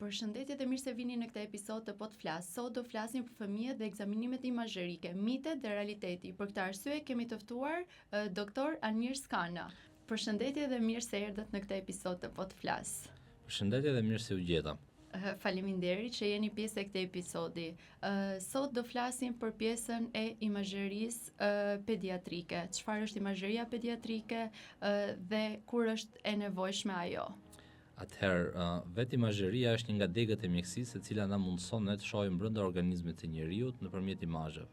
Përshëndetje dhe mirë se vini në këtë episod të Po të Flas. Sot do flasim për fëmijët dhe ekzaminimet imazherike, mitet dhe realiteti. Për këtë arsye kemi të ftuar doktor Almir Skana. Përshëndetje dhe mirë se erdhët në këtë episod të Po të Flas. Përshëndetje dhe mirë se u gjeta. Faleminderit që jeni pjesë e këtij episodi. Sot do flasim për pjesën e imazherisë pediatrike. Çfarë është imazheria pediatrike dhe kur është e nevojshme ajo? Atëherë, vetë imazheria është një nga degët e mjekësisë e cila na mundson ne të shohim brenda organizmit të njeriut nëpërmjet imazheve.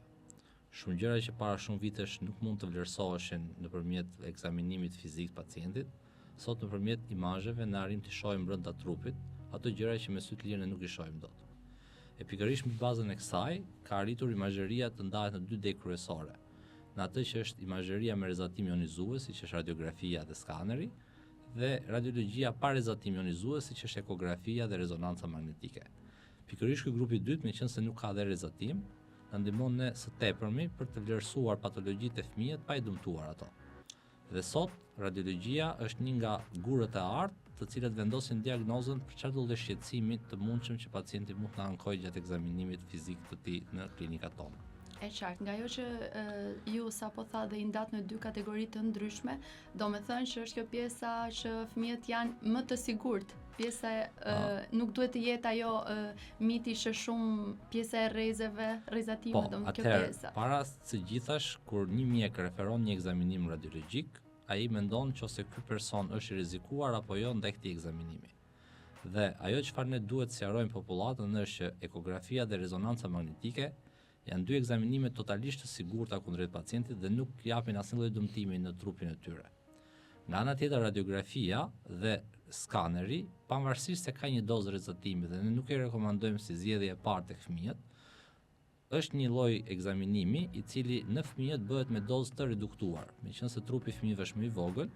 Shumë gjëra që para shumë vitesh nuk mund të vlerësoheshin nëpërmjet ekzaminimit fizik të pacientit, sot nëpërmjet imazheve ne arrim të shohim brenda trupit ato gjëra që me sy të lirë ne nuk i shohim dot. E pikërisht mbi bazën e kësaj, ka arritur imazheria të ndahet në dy degë kryesore. Në atë që është imazheria me rezatim ionizues, siç është radiografia dhe skaneri, dhe radiologjia pa rezatim ionizues, siç është ekografia dhe rezonanca magnetike. Pikërisht ky grupi i dytë, meqense nuk ka dhe rezatim, na ndihmon ne së tepërmi për të vlerësuar patologjitë e fëmijët pa i dëmtuar ato. Dhe sot, radiologjia është një nga gurët e artë të cilat vendosin diagnozën për çdo lloj shqetësimi të mundshëm që pacienti mund të ankojë gjatë ekzaminimit fizik të tij në klinikat tona. E qartë, nga ajo që ju sapo tha dhe i ndat në dy kategori të ndryshme, do me thënë që është kjo pjesa që fëmijët janë më të sigurt. Pjesa nuk duhet të jetë ajo miti që shumë pjesa e rrezatime do me kjo pjesa. Para së gjithash, kur një mjek referon një ekzaminim radiologjik, ai mendon nëse ky person është i rrezikuar apo jo ndaj këtij ekzaminimi. Dhe ajo çfarë ne duhet sqarojmë popullatën është që ekografia dhe rezonanca magnetike janë dy ekzaminime totalisht të sigurta kundrejt pacientit dhe nuk japin asnjë lloj dëmtimi në trupin e tyre. Nga ana tjetër, radiografia dhe skaneri, pavarësisht se ka një dozë rrezatimi dhe ne nuk e rekomandojmë si zgjedhje e parë tek fëmijët, është një lloj ekzaminimi i cili në fëmijët bëhet me dozë të reduktuar, meqense trupi i fëmijëve është më i vogël,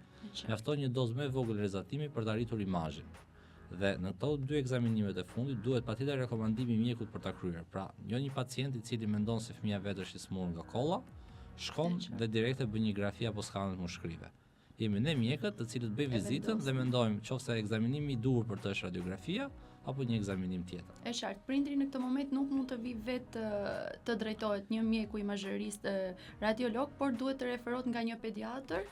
mjafton një dozë më e vogël rrezatimi për të arritur imazhin. Dhe në këto dy ekzaminimet e fundit duhet patjetër rekomandimi i mjekut për ta kryer. Pra, jo një pacient i cili mendon se fëmia vet është i smur nga kolla, shkon dhe direkt e bën një grafi apo skaner mushkrive. Jemi ne mjekët të cilët bëjmë vizitën dhe mendojmë nëse ekzaminimi i duhur për të është radiografia apo një ekzaminim tjetër. E qartë, prindri në këtë moment nuk mund të vi vetë të drejtohet një mjeku imazherist radiolog, por duhet të referohet nga një pediatër.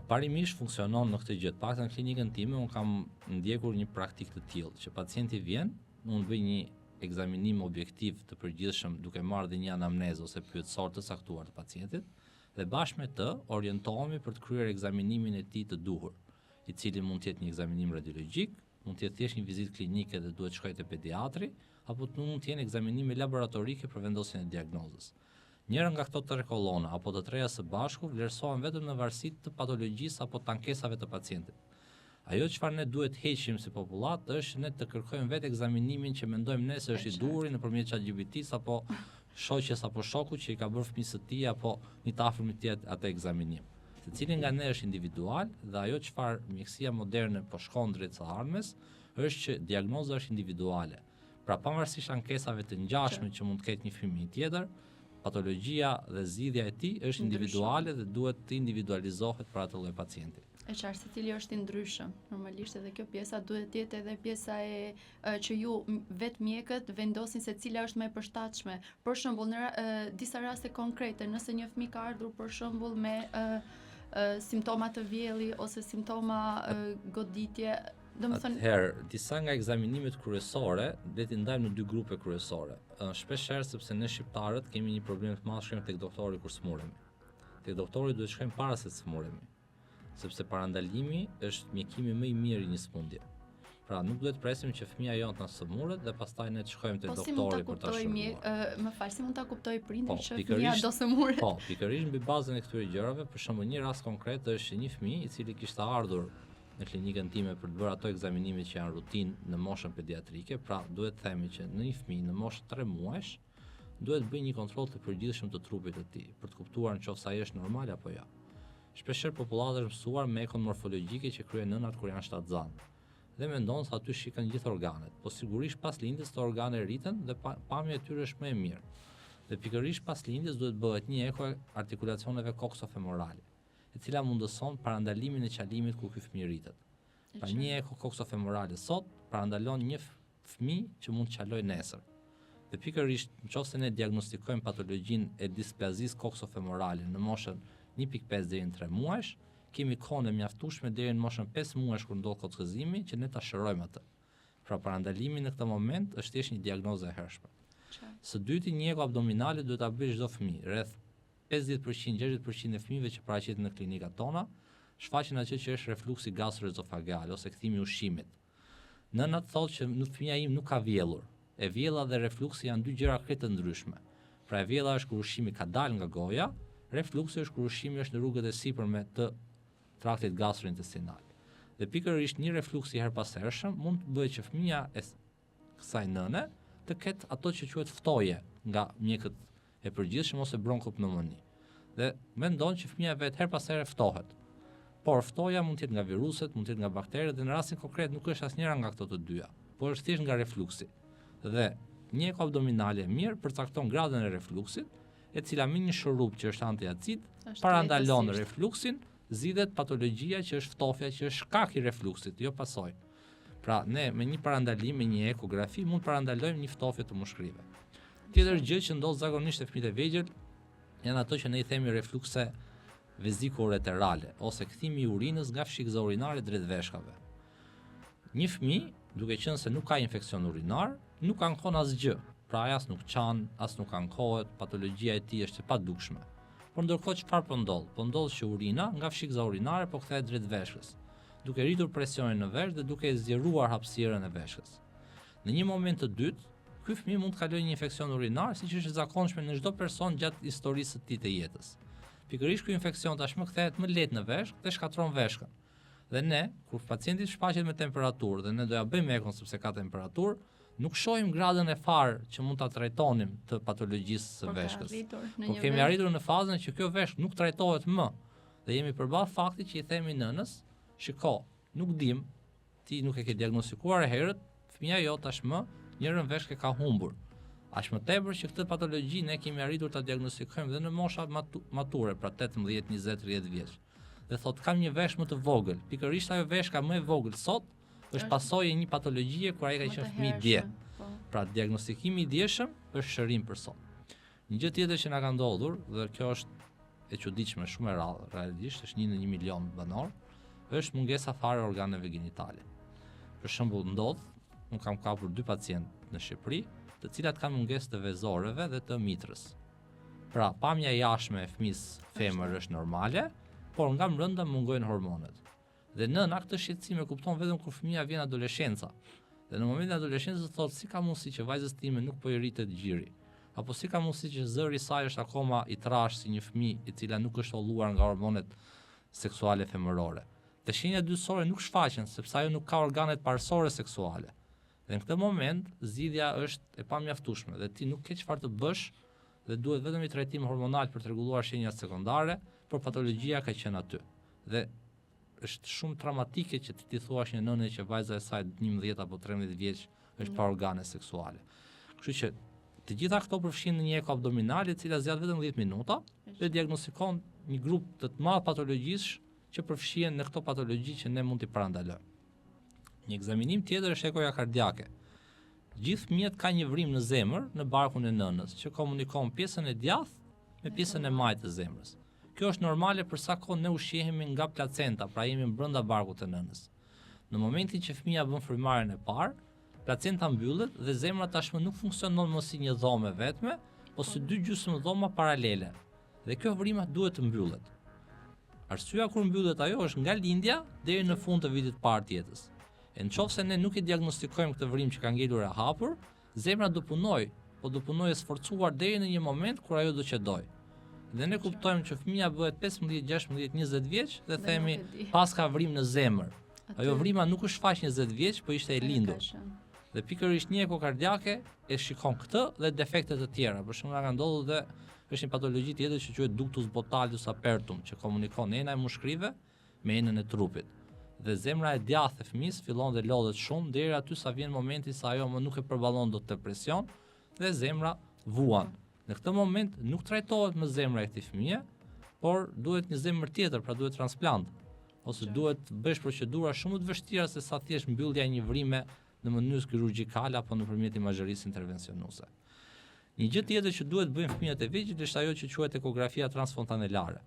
Parimisht funksionon në këtë gjë. Paktën në klinikën time un kam ndjekur një praktikë të tillë, që pacienti vjen, unë bëj një ekzaminim objektiv të përgjithshëm duke marrë dhe një anamnezë ose pyetësor të caktuar të pacientit, dhe bashkë me të orientohemi për të kryer ekzaminimin e tij të duhur, i cili mund të jetë një ekzaminim radiologjik, mund të jetë thjesht një vizitë klinike dhe duhet shkojë te pediatri, apo mund të jenë ekzamenime laboratorike për vendosjen e diagnozës. Njëra nga këto tre kollona apo të treja së bashku vlerësohen vetëm në varësi të patologjisë apo të ankesave të pacientit. Ajo çfarë ne duhet heqim si popullat është ne të kërkojmë vetë ekzaminimin që mendojmë ne se është i duhur nëpërmjet ChatGPT-s apo shoqes apo shokut që i ka bërë fëmisë të tij apo një të afërmit të tij atë ekzaminim. Secili nga ne është individual dhe ajo çfarë mjekësia moderne po shkon drejt së ardhmes është që diagnoza është individuale. Pra pavarësisht ankesave të ngjashme që mund të ketë një fëmijë tjetër, patologjia dhe zgjidhja e tij është individuale dhe duhet të individualizohet për atë lloj pacienti. E qartë, secili është i ndryshëm. Normalisht edhe kjo pjesa duhet të jetë edhe pjesa që ju vetë mjekët vendosin se cila është më e përshtatshme. Për shembull, në disa raste konkrete, nëse një fëmijë ka ardhur për shembull me simptoma të vjelli ose simptoma goditje, Atëherë, disa nga ekzaminimet kryesore le t'i ndajmë në dy grupe kryesore. Shpeshherë sepse ne shqiptarët kemi një problem të madh shkojmë tek doktori kur smuremi. Tek doktori duhet shkojmë para se të smuremi, sepse parandalimi është mjekimi më i mirë i një smundje. Pra nuk duhet presim që fëmia jonë të smurret dhe pastaj ne të shkojmë tek doktori për ta shëruar. Më fal, si mund ta kuptoj prindin që fëmia do smurret? Po, pikërisht mbi bazën e këtyre gjërave, për shembull një rast konkret është një fëmijë i cili kishte ardhur në klinikën time për të bërë ato ekzaminime që janë rutinë në moshën pediatrike, pra duhet të themi që në një fëmijë në moshë 3 muajsh duhet bëj një kontroll të përgjithshëm të trupit të tij për të kuptuar nëse ai është normal apo jo. Shpeshherë popullata është mësuar me ekon morfologjike që kryen nënat kur janë shtatzanë dhe mendon se aty shikën gjithë organet, po sigurisht pas lindjes të organe rriten dhe pamja e tyre është më e mirë. Dhe pikërisht pas lindjes duhet bëhet një eko artikulacioneve koksofemorale, e cila mundëson parandalimin e qalimit ku ky fëmijë rritet. Pra një eko koksofemorale sot parandalon një fëmijë që mund të qaloj nesër. Dhe pikërisht, nëse ne diagnostikojmë patologjinë e displazisë koksofemorale në moshën 1.5 deri në 3 muajsh, kemi kohën e mjaftueshme deri në moshën 5 muajsh kur ndodh kockëzimi që ne ta shërojmë atë. Pra parandalimi në këtë moment është thjesht një diagnozë e hershme. Së dyti, një eko abdominale duhet ta bëjë çdo fëmijë. Rreth 50-60% e fëmijëve që paraqiten në klinikat tona shfaqen atë që është refluksi gastroezofageal ose kthimi i ushqimit. Nënat thotë që fëmia im nuk ka vjellur. E vjella dhe refluksi janë dy gjëra krejt të ndryshme. Pra e vjella është kur ushqimi ka dalë nga goja, refluksi është kur ushqimi është në rrugët e sipërme të traktit gastrointestinal. Dhe pikërisht një refluks i herpasershëm mund të bëjë që fëmia e kësaj nëne të ketë ato që quhet ftoje nga mjekët e përgjithshëm ose bronkopneumoni. Dhe mendon që fëmia vet her pas here ftohet. Por ftoja mund të jetë nga viruset, mund të jetë nga bakteret dhe në rastin konkret nuk është asnjëra nga këto të dyja, por është thjesht nga refluksi. Dhe një eko abdominale e mirë përcakton gradën e refluksit, e cila me një shurup që është antiacid parandalon refluksin, zgjidhet patologjia që është ftofja, që është shkak i refluksit, jo pasojë. Pra ne me një parandalim, me një ekografi mund parandalojmë një ftofje të mushkrive. Tjetër gjë që ndodh zakonisht te fëmijët e vegjël janë ato që ne i themi reflukse veziko-ureterale ose kthimi i urinës nga fshikëza urinare drejt veshkave. Një fëmijë, duke qenë se nuk ka infeksion urinar, nuk ankon asgjë. Pra ai as nuk qan, as nuk ankohet, patologjia e tij është e padukshme. Por ndërkohë çfarë po ndodh? Po ndodh që urina nga fshikëza urinare po kthehet drejt veshkës, duke rritur presionin në veshkë dhe duke zgjeruar hapësirën e veshkës. Në një moment të dytë, ky fëmijë mund të kalojë një infeksion urinar, siç është e zakonshme në çdo person gjatë historisë së tij të jetës. Pikërisht ky infeksion tashmë kthehet më lehtë në veshkë dhe shkatron veshkën. Dhe ne, kur pacienti shfaqet me temperaturë dhe ne do ja bëjmë ekon sepse ka temperaturë, nuk shohim gradën e farë që mund ta trajtonim të patologjisë së veshkës. Por kemi arritur në fazën që kjo veshkë nuk trajtohet më dhe jemi përballë faktit që i themi nënës, shiko, nuk dim, ti nuk e ke diagnostikuar e herët, fëmia jo tashmë njërën veshkë ka humbur. Aq më tepër që këtë patologji ne kemi arritur ta diagnostikojmë dhe në mosha mature, pra 18, 20, 30 vjeç. Dhe thot kam një veshkë më të vogël. Pikërisht ajo veshka më e vogël sot është pasojë e një patologjie kur ai ka qenë fëmijë dje. Pra diagnostikimi i djeshëm është shërim për sot. Një gjë tjetër që na ka ndodhur dhe kjo është e çuditshme, shumë e rrallë, realisht është 1 në 1 milion banor, është mungesa fare e organeve gjinitale. Për shembull ndodh, unë kam kapur 2 pacientë në Shqipëri, të cilat kanë mungesë të vezoreve dhe të mitrës. Pra, pamja jashtme e fëmisë femër është normale, por nga brenda mungojnë hormonet. Dhe nëna këtë shqetësim e kupton vetëm kur fëmia vjen adoleshenca. Dhe në momentin e adoleshencës thotë si ka mundësi që vajzës time nuk po i rritet gjiri, apo si ka mundësi që zëri i saj është akoma i trashë si një fëmijë i cila nuk është holluar nga hormonet seksuale femërore. Dhe shenjat dyshore nuk shfaqen sepse ajo nuk ka organet parësore seksuale. Dhe në këtë moment zgjidhja është e pamjaftueshme dhe ti nuk ke çfarë të bësh dhe duhet vetëm një trajtim hormonal për të rregulluar shenjat sekondare, por patologjia ka qenë aty. Dhe është shumë traumatike që ti thuash një nënë që vajza e saj 11 apo 13 vjeç është pa organe seksuale. Kështu që të gjitha këto përfshin në një eko abdominale e cila zgjat vetëm 10 minuta dhe diagnostikon një grup të madh patologjish që përfshihen në këto patologji që ne mund t'i parandalojmë. Një ekzaminim tjetër është ekoja kardiake. Gjithë fëmijët kanë një vrim në zemër, në barkun e nënës, që komunikon pjesën e djathtë me pjesën e majtë të zemrës. Kjo është normale për sa kohë ne ushqehemi nga placenta, pra jemi brenda barkut të nënës. Në momentin që fëmia bën frymarrjen e parë, placenta mbyllet dhe zemra tashmë nuk funksionon më si një dhomë vetme, por si 2 gjysmë dhoma paralele. Dhe kjo vrim duhet të mbyllet. Arsyeja kur mbyllet ajo është nga lindja deri në fund të vitit parë të jetës. E nëse ne nuk i diagnostikojmë këtë vrim që ka ngelur e hapur, zemra do punoj, po do punoj e sforcuar deri në një moment kur ajo do qëdoj. Dhe ne kuptojmë që fëmia bëhet 15, 16, 20 vjeç dhe themi pas ka vrim në zemër. Ajo vrima nuk është shfaq 20 vjeç, po ishte e lindur. Dhe pikërisht një ekokardiake e shikon këtë dhe defekte të tjera. Për shembull, ka ndodhur dhe është një patologji tjetër që quhet ductus botalus apertum, që komunikon ena e mushkrive me enën e trupit. Dhe zemra e djathtë e fëmisë fillon dhe lodhet shumë deri aty sa vjen momenti sa ajo më nuk e përballon dot të presion dhe zemra vuan. Në këtë moment nuk trajtohet më zemra e këtij fëmie, por duhet një zemër tjetër, pra duhet transplant, ose duhet bësh procedura shumë të vështira se sa thjesht mbyllja e një vrime në mënyrë kirurgjikale apo nëpërmjet imazherisë intervencionuese. Një gjë tjetër që duhet bëjnë fëmijët e vegjël është ajo që quhet ekografia transfontanelare.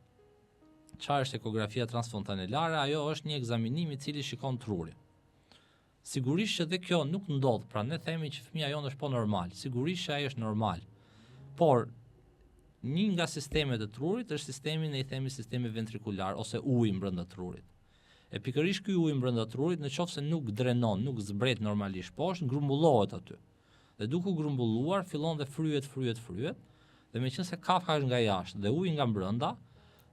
Çfarë është ekografia transfontanelare? Ajo është një ekzaminim i cili shikon trurin. Sigurisht që dhe kjo nuk ndodh, pra ne themi që fëmia jonë është po normal. Sigurisht që ai është normal. Por një nga sistemet e trurit është sistemi, ne i themi sistemi ventrikular ose uji brenda trurit. E pikërisht ky uji brenda trurit, nëse nuk drenon, nuk zbret normalisht poshtë, grumbullohet aty. Dhe duke u grumbulluar, fillon dhe fryhet, dhe meqense kafka është nga jashtë dhe uji nga brenda,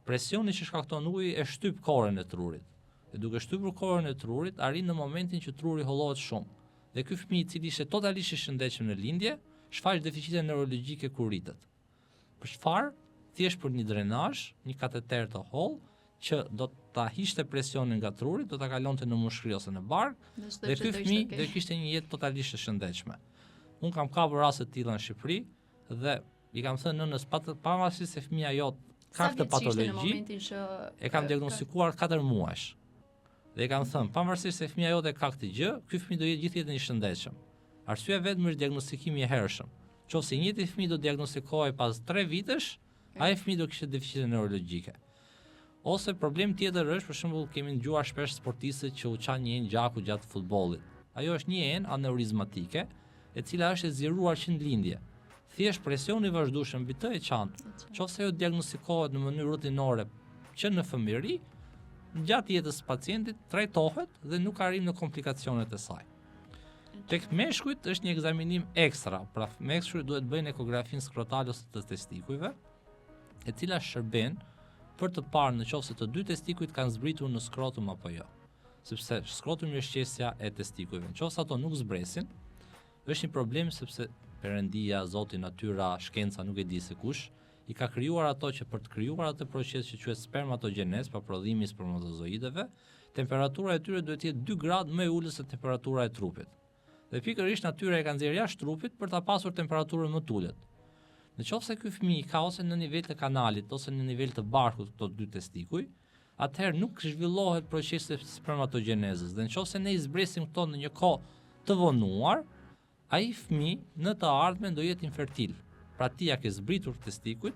presioni që shkakton uji e shtyp korën e trurit. Dhe duke shtypur korën e trurit, arrin në momentin që truri hollohet shumë. Dhe ky fëmijë i cili ishte totalisht i shëndetshëm në lindje, shfaq deficite neurologjike kur rritet. Për çfarë? Thjesht për një drenazh, një kateter të hollë që do ta hiqte presionin nga truri, do ta kalonte në mushkëri ose në bark, dhe ky fëmijë do kishte një jetë totalisht të shëndetshme. Unë kam kapur raste të tilla në Shqipëri dhe i kam thënë nënës pavarësisht se fëmia jot ka këtë patologji, e kam diagnostikuar 4 muajsh. Dhe i kam thënë, pavarësisht se fëmia jote ka këtë gjë, ky fëmijë do jetë gjithë jetën i shëndetshëm. Arsyeja vetëm është diagnostikimi i hershëm. Nëse një fëmijë do diagnostikohej pas 3 vitesh, ai fëmijë do kishte deficite neurologjike. Ose problem tjetër është, për shembull, kemi dëgjuar shpesh sportistët që u çan një enë gjaku gjatë futbollit. Ajo është një enë aneurizmatike, e cila është e zgjeruar që në lindje. Thjesht presioni vazhdueshëm mbi të e çantë. Nëse ajo diagnostikohet në mënyrë rutinore që në fëmijëri, gjatë jetës së pacientit trajtohet dhe nuk arrin në komplikacionet e saj. Tek meshkujt është një ekzaminim ekstra, pra meshkujt duhet bëjnë ekografinë skrotale ose të testikujve, e cila shërben për të parë nëse të dy testikujt kanë zbritur në skrotum apo jo. Sepse skrotumi është qesja e testikujve. Nëse ato nuk zbresin, është një problem sepse Perëndia, Zoti, natyra, shkenca, nuk e di se kush, i ka krijuar ato që për të krijuar atë proces që quhet spermatogenez, pa prodhimi i spermatozoideve, temperatura e tyre duhet të jetë 2 gradë më e ulët se temperatura e trupit. Dhe pikërisht natyra e ka nxjerrë jashtë trupit për ta pasur temperaturën më të ulët. Nëse ky fëmijë ka ose në nivel të kanalit ose në nivel të barkut këto 2 testikuj, atëherë nuk zhvillohet procesi i spermatogenezës. Dhe nëse ne i zbresim këto në një kohë të vonuar, ai fëmijë në të ardhmen do jetë infertil. Pra ti ja ke zbritur testikujt,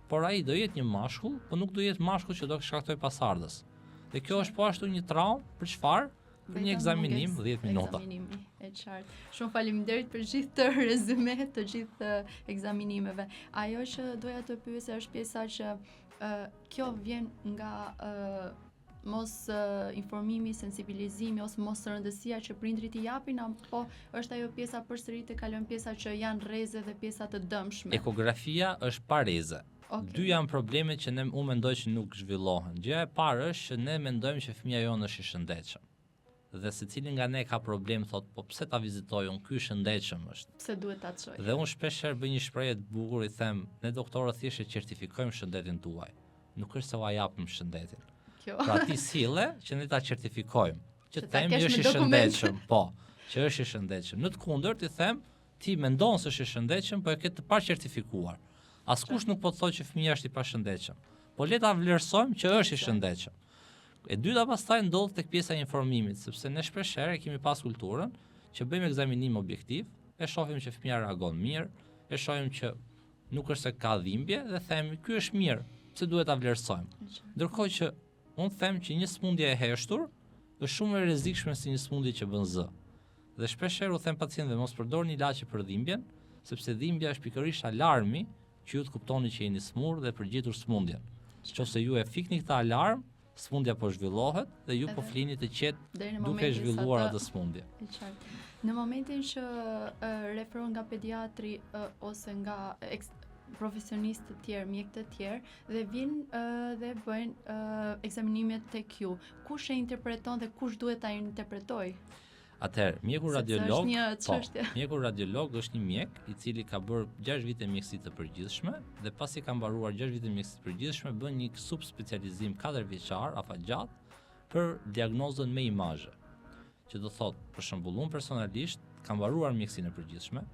por ai do jetë një mashkull, por nuk do jetë mashkull që do shkaktoj pasardhës. Dhe kjo është po ashtu një traumë, për çfarë? Për një ekzaminim 10 minuta. Ekzaminimi, e qartë. Shumë faleminderit për gjithë të rezumet të gjithë ekzaminimeve. Ajo që doja të pyesja është pjesa që kjo vjen nga mos informimi, sensibilizimi ose mos rëndësia që prindrit i japin, apo është ajo pjesa përsëri të kalon pjesa që janë rreze dhe pjesa të dëmshme? Ekografia është pa rreze. Okay. 2 janë problemet që unë mendoj që nuk zhvillohen. Gjëja e parë është që ne mendojmë që fëmia jonë është i shëndetshëm. Dhe secili nga ne ka problem, thot, po pse ta vizitoj unë, ky i shëndetshëm është. Pse duhet ta çoj? Dhe unë shpeshherë bëj një shprehje të bukur, i them, ne doktorët thjesht e certifikojmë shëndetin tuaj. Nuk është se ua japim shëndetin. Pra ti sille që ne ta certifikojmë, që themi është i shëndetshëm, po, që është i shëndetshëm. Në të kundërt i them, ti mendon se është i shëndetshëm, po e ke të pacertifikuar. Askush nuk po të thotë që fëmia është i pashëndetshëm. Po le ta vlerësojmë që është i shëndetshëm. E dyta pastaj ndodh tek pjesa e informimit, sepse ne shpeshherë kemi pas kulturën që bëjmë ekzaminim objektiv, e shohim që fëmia reagon mirë, e shohim që nuk është se ka dhimbje dhe themi ky është mirë, pse duhet ta vlerësojmë. Ndërkohë që unë them që një sëmundje e heshtur është shumë e rrezikshme si një sëmundje që bën zë. Dhe shpeshherë u them pacientëve mos përdorni ilaçe për dhimbjen, sepse dhimbja është pikërisht alarmi që ju të kuptoni që jeni smur dhe përgjitur sëmundjen. Nëse ju e fikni këtë alarm, sëmundja po zhvillohet dhe ju po flini të qetë duke zhvilluar atë sëmundje. Në momentin që referon nga pediatri ose nga profesionistë të tjerë, mjekë të tjerë, dhe vinë dhe bëjnë ekzaminimet tek ju, kush e interpreton dhe kush duhet ta interpretoj? Atëherë, mjeku radiolog është një mjek i cili ka bërë 6 vite mjekësi të përgjithshme dhe pasi ka mbaruar 6 vite mjekësi të përgjithshme bën një subspecializim 4 vjeçar afatgjat për diagnozën me imazhe. Që do thotë, për shembull, unë personalisht kam mbaruar mjekësinë e përgjithshme,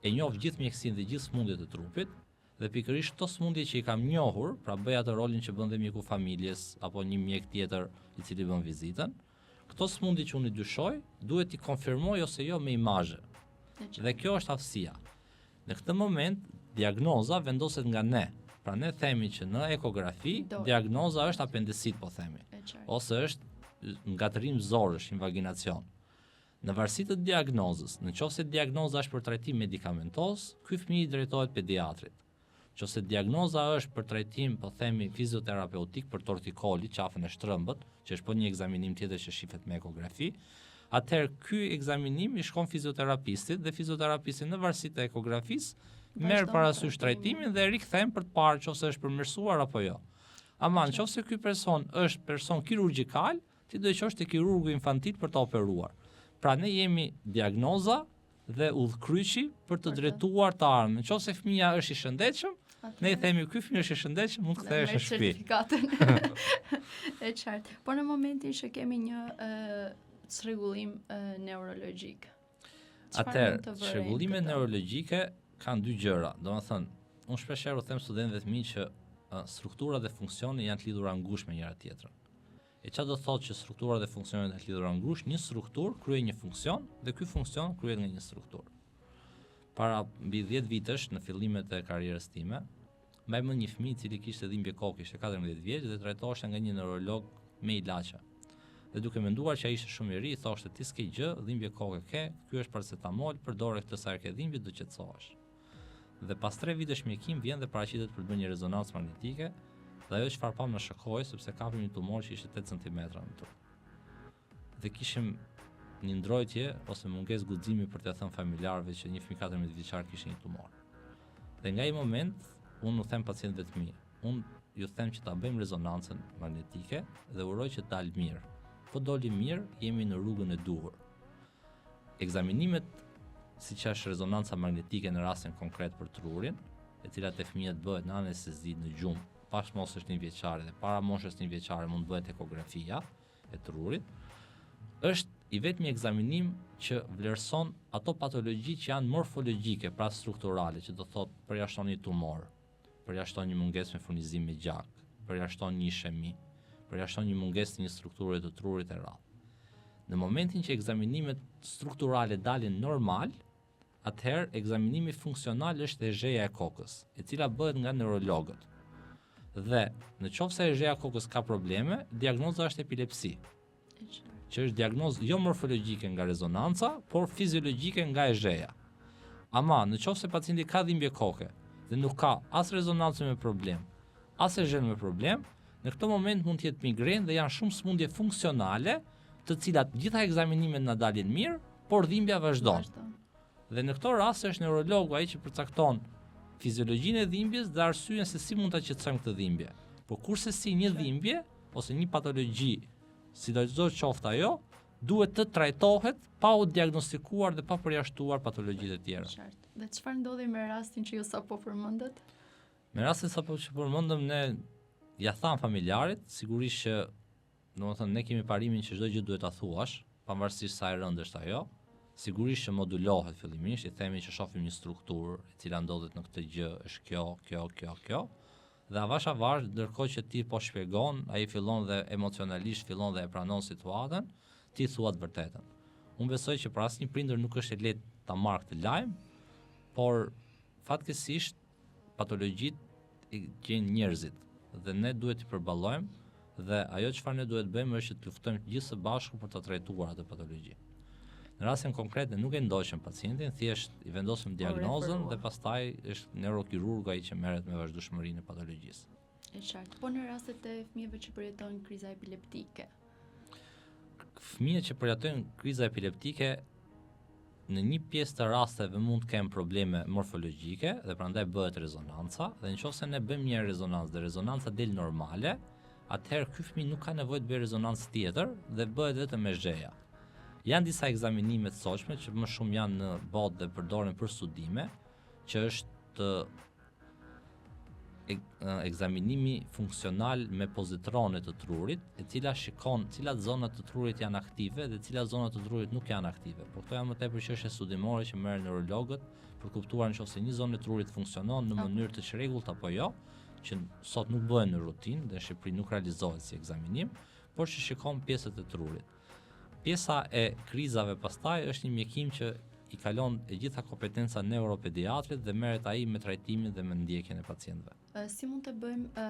e njoh gjithë mjekësinë dhe gjithë sëmundjet e trupit dhe pikërisht këto sëmundje që i kam njohur, pra bëj atë rolin që bën dhe mjeku familjes apo një mjek tjetër i cili bën vizitën. këto sëmundje që unë i dyshoj, duhet i konfirmoj ose jo me imazhe. Dhe kjo është aftësia. Në këtë moment, diagnoza vendoset nga ne. Pra ne themi që në ekografi, diagnoza është apendicit, po themi. Ose është ngatërim zorësh, invaginacion. Në varësi të diagnozës, nëse diagnoza është për trajtim medikamentos, ky fëmijë i drejtohet pediatrit. Nëse diagnoza është për trajtim, po themi, fizioterapeutik për tortikoli, qafën e shtrëmbët, që është po një ekzaminim tjetër që shifet me ekografi, atëherë ky ekzaminim i shkon fizioterapistit dhe fizioterapisti në varësi të ekografisë merr parasysh trajtimin dhe rikthen për të parë nëse është përmirësuar apo jo. Ama nëse ky person është person kirurgjikal, ti do të qosh te kirurgu infantil për ta operuar. Pra ne jemi diagnoza dhe udhkryqi për të drejtuar të ardhmen. Nëse fëmia është i shëndetshëm, ne i themi ky fëmijë është i shëndetshëm, mund të kthehesh në shtëpi. Certifikatën. E qartë. Por në momentin që kemi një çrregullim neurologjik. Atëherë, çrregullimet neurologjike kanë dy gjëra. Domethënë, unë shpeshherë u them studentëve të mi që struktura dhe funksioni janë të lidhura ngushtë me njëra tjetrën. E çfarë do thotë që struktura dhe funksioni janë të lidhura ngushtë? Një strukturë kryen një funksion dhe ky funksion kryhet nga një strukturë. Para mbi 10 vitesh në fillimet e karrierës time, mbaj mend një fëmijë i cili kishte dhimbje koke, ishte 14 vjeç dhe trajtohej nga një neurolog me ilaçe. Dhe duke menduar që ai ishte shumë i ri, thoshte ti s'ke gjë, dhimbje koke ke, ky është paracetamol, përdore këtë sa herë ke dhimbje, do qetësohesh. Dhe pas 3 vitesh mjekim vjen dhe paraqitet për të bërë një rezonancë magnetike, dhe ajo çfarë pam na shokoi sepse kapim një tumor që ishte 8 cm në trup. Dhe kishim një ndrojtje ose mungesë guximi për t'ia thënë familjarëve që një fëmijë 14 vjeçar kishte një tumor. Dhe nga ai moment unë u them pacientëve të mi, unë ju them që ta bëjmë rezonancën magnetike dhe uroj që të dalë mirë. Po doli mirë, jemi në rrugën e duhur. Ekzaminimet siç është rezonanca magnetike në rastin konkret për trurin, e cila te fëmijët bëhet në anestezi në gjumë, pas moshës 1 vjeçare dhe para moshës 1 vjeçare mund bëhet ekografia e trurit, është i vetmi ekzaminim që vlerëson ato patologji që janë morfologjike, pra strukturale, që do thotë përjashton një tumor, përjashton një mungesë me furnizim me gjak, përjashton një ishemi, përjashton një mungesë të një strukture të trurit e radhë. Në momentin që ekzaminimet strukturale dalin normal, atëherë ekzaminimi funksional është EZH-ja e kokës, e cila bëhet nga neurologët. Dhe në qoftë se EZH-ja e kokës ka probleme, diagnoza është epilepsi, që është diagnozë jo morfologjike nga rezonanca, por fiziologjike nga EZH-ja. Ama në qoftë se pacienti ka dhimbje koke dhe nuk ka as rezonancë me problem, as EZH me problem, në këtë moment mund të jetë migrenë dhe janë shumë sëmundje funksionale, të cilat gjitha ekzaminimet na dalin mirë, por dhimbja vazhdon. Dhe në këtë rast është neurologu ai që përcakton fiziologjinë e dhimbjes dhe arsyeën se si mund ta qetësojmë këtë dhimbje. Por kurse si një dhimbje ose një patologji, sidoqoftë qoftë ajo, duhet të trajtohet pa u diagnostikuar dhe pa përjashtuar patologjitë e tjera. Qartë. Dhe çfarë ndodhi me rastin që ju sapo përmendët? Me rastin sapo që përmendëm, ne ja tham familjarit, sigurisht që domethënë ne kemi parimin që çdo gjë duhet ta thuash, pavarësisht sa e rëndë është ajo. Sigurisht që modulohet fillimisht, i themi që shohim një strukturë e cila ndodhet në këtë gjë, është kjo. Dhe avash avash, ndërkohë që ti po shpjegon, ai fillon dhe emocionalisht fillon dhe e pranon situatën, ti thua të vërtetën. Unë besoj që për asnjë prindër nuk është e lehtë ta marrë këtë lajm, por fatkeqësisht patologjitë gjejnë njerëzit dhe ne duhet të përballojmë dhe ajo çfarë ne duhet bëjmë është të luftojmë gjithë së bashku për ta trajtuar atë patologji. Në rastin konkret nuk e ndoqëm pacientin, thjesht i vendosëm diagnozën dhe pastaj është neurokirurgu ai që merret me vazhdueshmërinë e patologjisë. E qartë. Po në rastet e fëmijëve që përjetojnë kriza epileptike. Fëmijët që përjetojnë kriza epileptike në një pjesë të rasteve mund të kenë probleme morfologjike dhe prandaj bëhet rezonanca dhe nëse ne bëjmë një rezonancë dhe rezonanca del normale, atëherë ky fëmijë nuk ka nevojë të bëjë rezonancë tjetër dhe bëhet vetëm EZH-ja. Janë disa ekzaminime të sotshme që më shumë janë në botë dhe përdoren për studime, që është ekzaminimi funksional me pozitrone të trurit, e cila shikon cilat zona të trurit janë aktive dhe cilat zona të trurit nuk janë aktive. Por këto janë më tepër çështje studimore që merren neurologët për kuptuar nëse një zonë e trurit funksionon në mënyrë të çrregullt apo jo, që sot nuk bëhen në rutinë dhe në Shqipëri nuk realizohet si ekzaminim, por që shikon pjesët e trurit. pjesa e krizave pastaj është një mjekim që i kalon e gjitha kompetenca neuropediatrit dhe merret ai me trajtimin dhe me ndjekjen e pacientëve. Si mund të bëjmë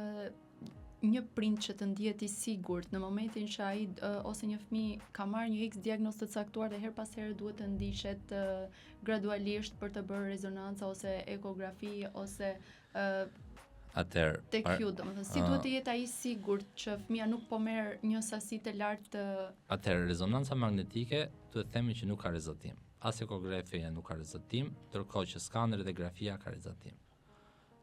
një prind që të ndihet i sigurt në momentin që ai ose një fëmijë ka marrë një X diagnozë të caktuar dhe her pas here duhet të ndiqet gradualisht për të bërë rezonanca ose ekografi ose Atëherë, tek ju, domethënë si duhet të jetë ai i sigurt që fëmia nuk po merr një sasi të lartë të Atëherë, rezonanca magnetike duhet themi që nuk ka rezotim. As ekografia nuk ka rezotim, ndërkohë që skaneri dhe grafia ka rezotim.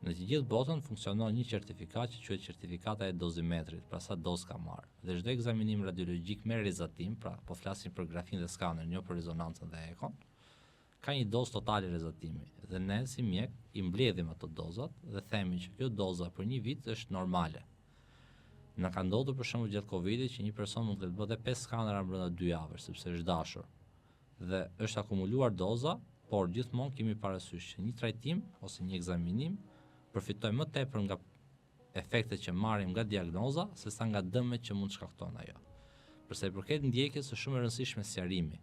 Në të gjithë botën funksionon një certifikat që quhet certifikata e dozimetrit, pra sa dozë ka marrë. Dhe çdo ekzaminim radiologjik me rezotim, pra po flasim për grafinë dhe skanerin, jo për rezonancën dhe ekon, ka një dozë totale rezotimi. Dhe ne si mjek i mbledhim ato dozat dhe themi që kjo doza për një vit është normale. Na ka ndodhur për shembull gjatë Covidit që një person mund të bëjë 5 skanera brenda 2 javësh sepse është dashur. Dhe është akumuluar doza, por gjithmonë kemi parasysh që një trajtim ose një ekzaminim përfitojmë më tepër nga efektet që marrim nga diagnoza sesa nga dëmet që mund të shkaktojnë ajo. Për sa i përket ndjekjes, është shumë e rëndësishme sqarimi.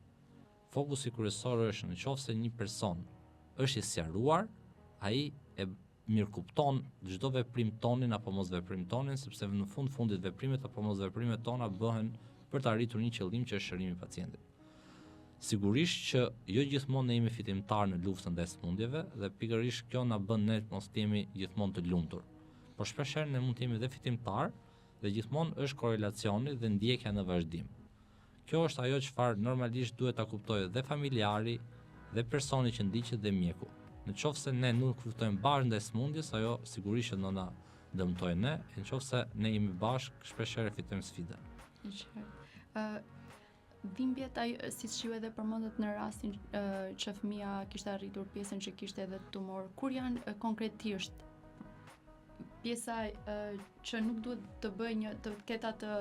Fokusi kryesor është nëse një person është i sqaruar, ai e mirëkupton çdo veprim tonin apo mos veprim tonin, sepse në fundit veprimet apo mos veprimet tona bëhen për të arritur një qëllim që është shërimi i pacientit. Sigurisht që jo gjithmonë ne jemi fitimtar në luftën ndaj sëmundjeve dhe pikërisht kjo na bën ne mos të jemi gjithmonë të lumtur. Por shpeshherë ne mund të jemi dhe fitimtar dhe gjithmonë është korrelacioni dhe ndjekja në vazhdim. Kjo është ajo çfarë normalisht duhet ta kuptojë dhe familjari dhe personi që ndiqet dhe mjeku. Nëse ne nuk luftojmë bashkë ndaj sëmundjes, ajo sigurisht do na dëmtojë ne, nëse ne jemi bashkë, shpeshherë fitojmë sfidën. Dhimbjet, siç ju edhe përmendet në rastin që fëmia kishte arritur pjesën që kishte edhe tumor, kur janë konkretisht pjesa që nuk duhet të bëjë të ketë atë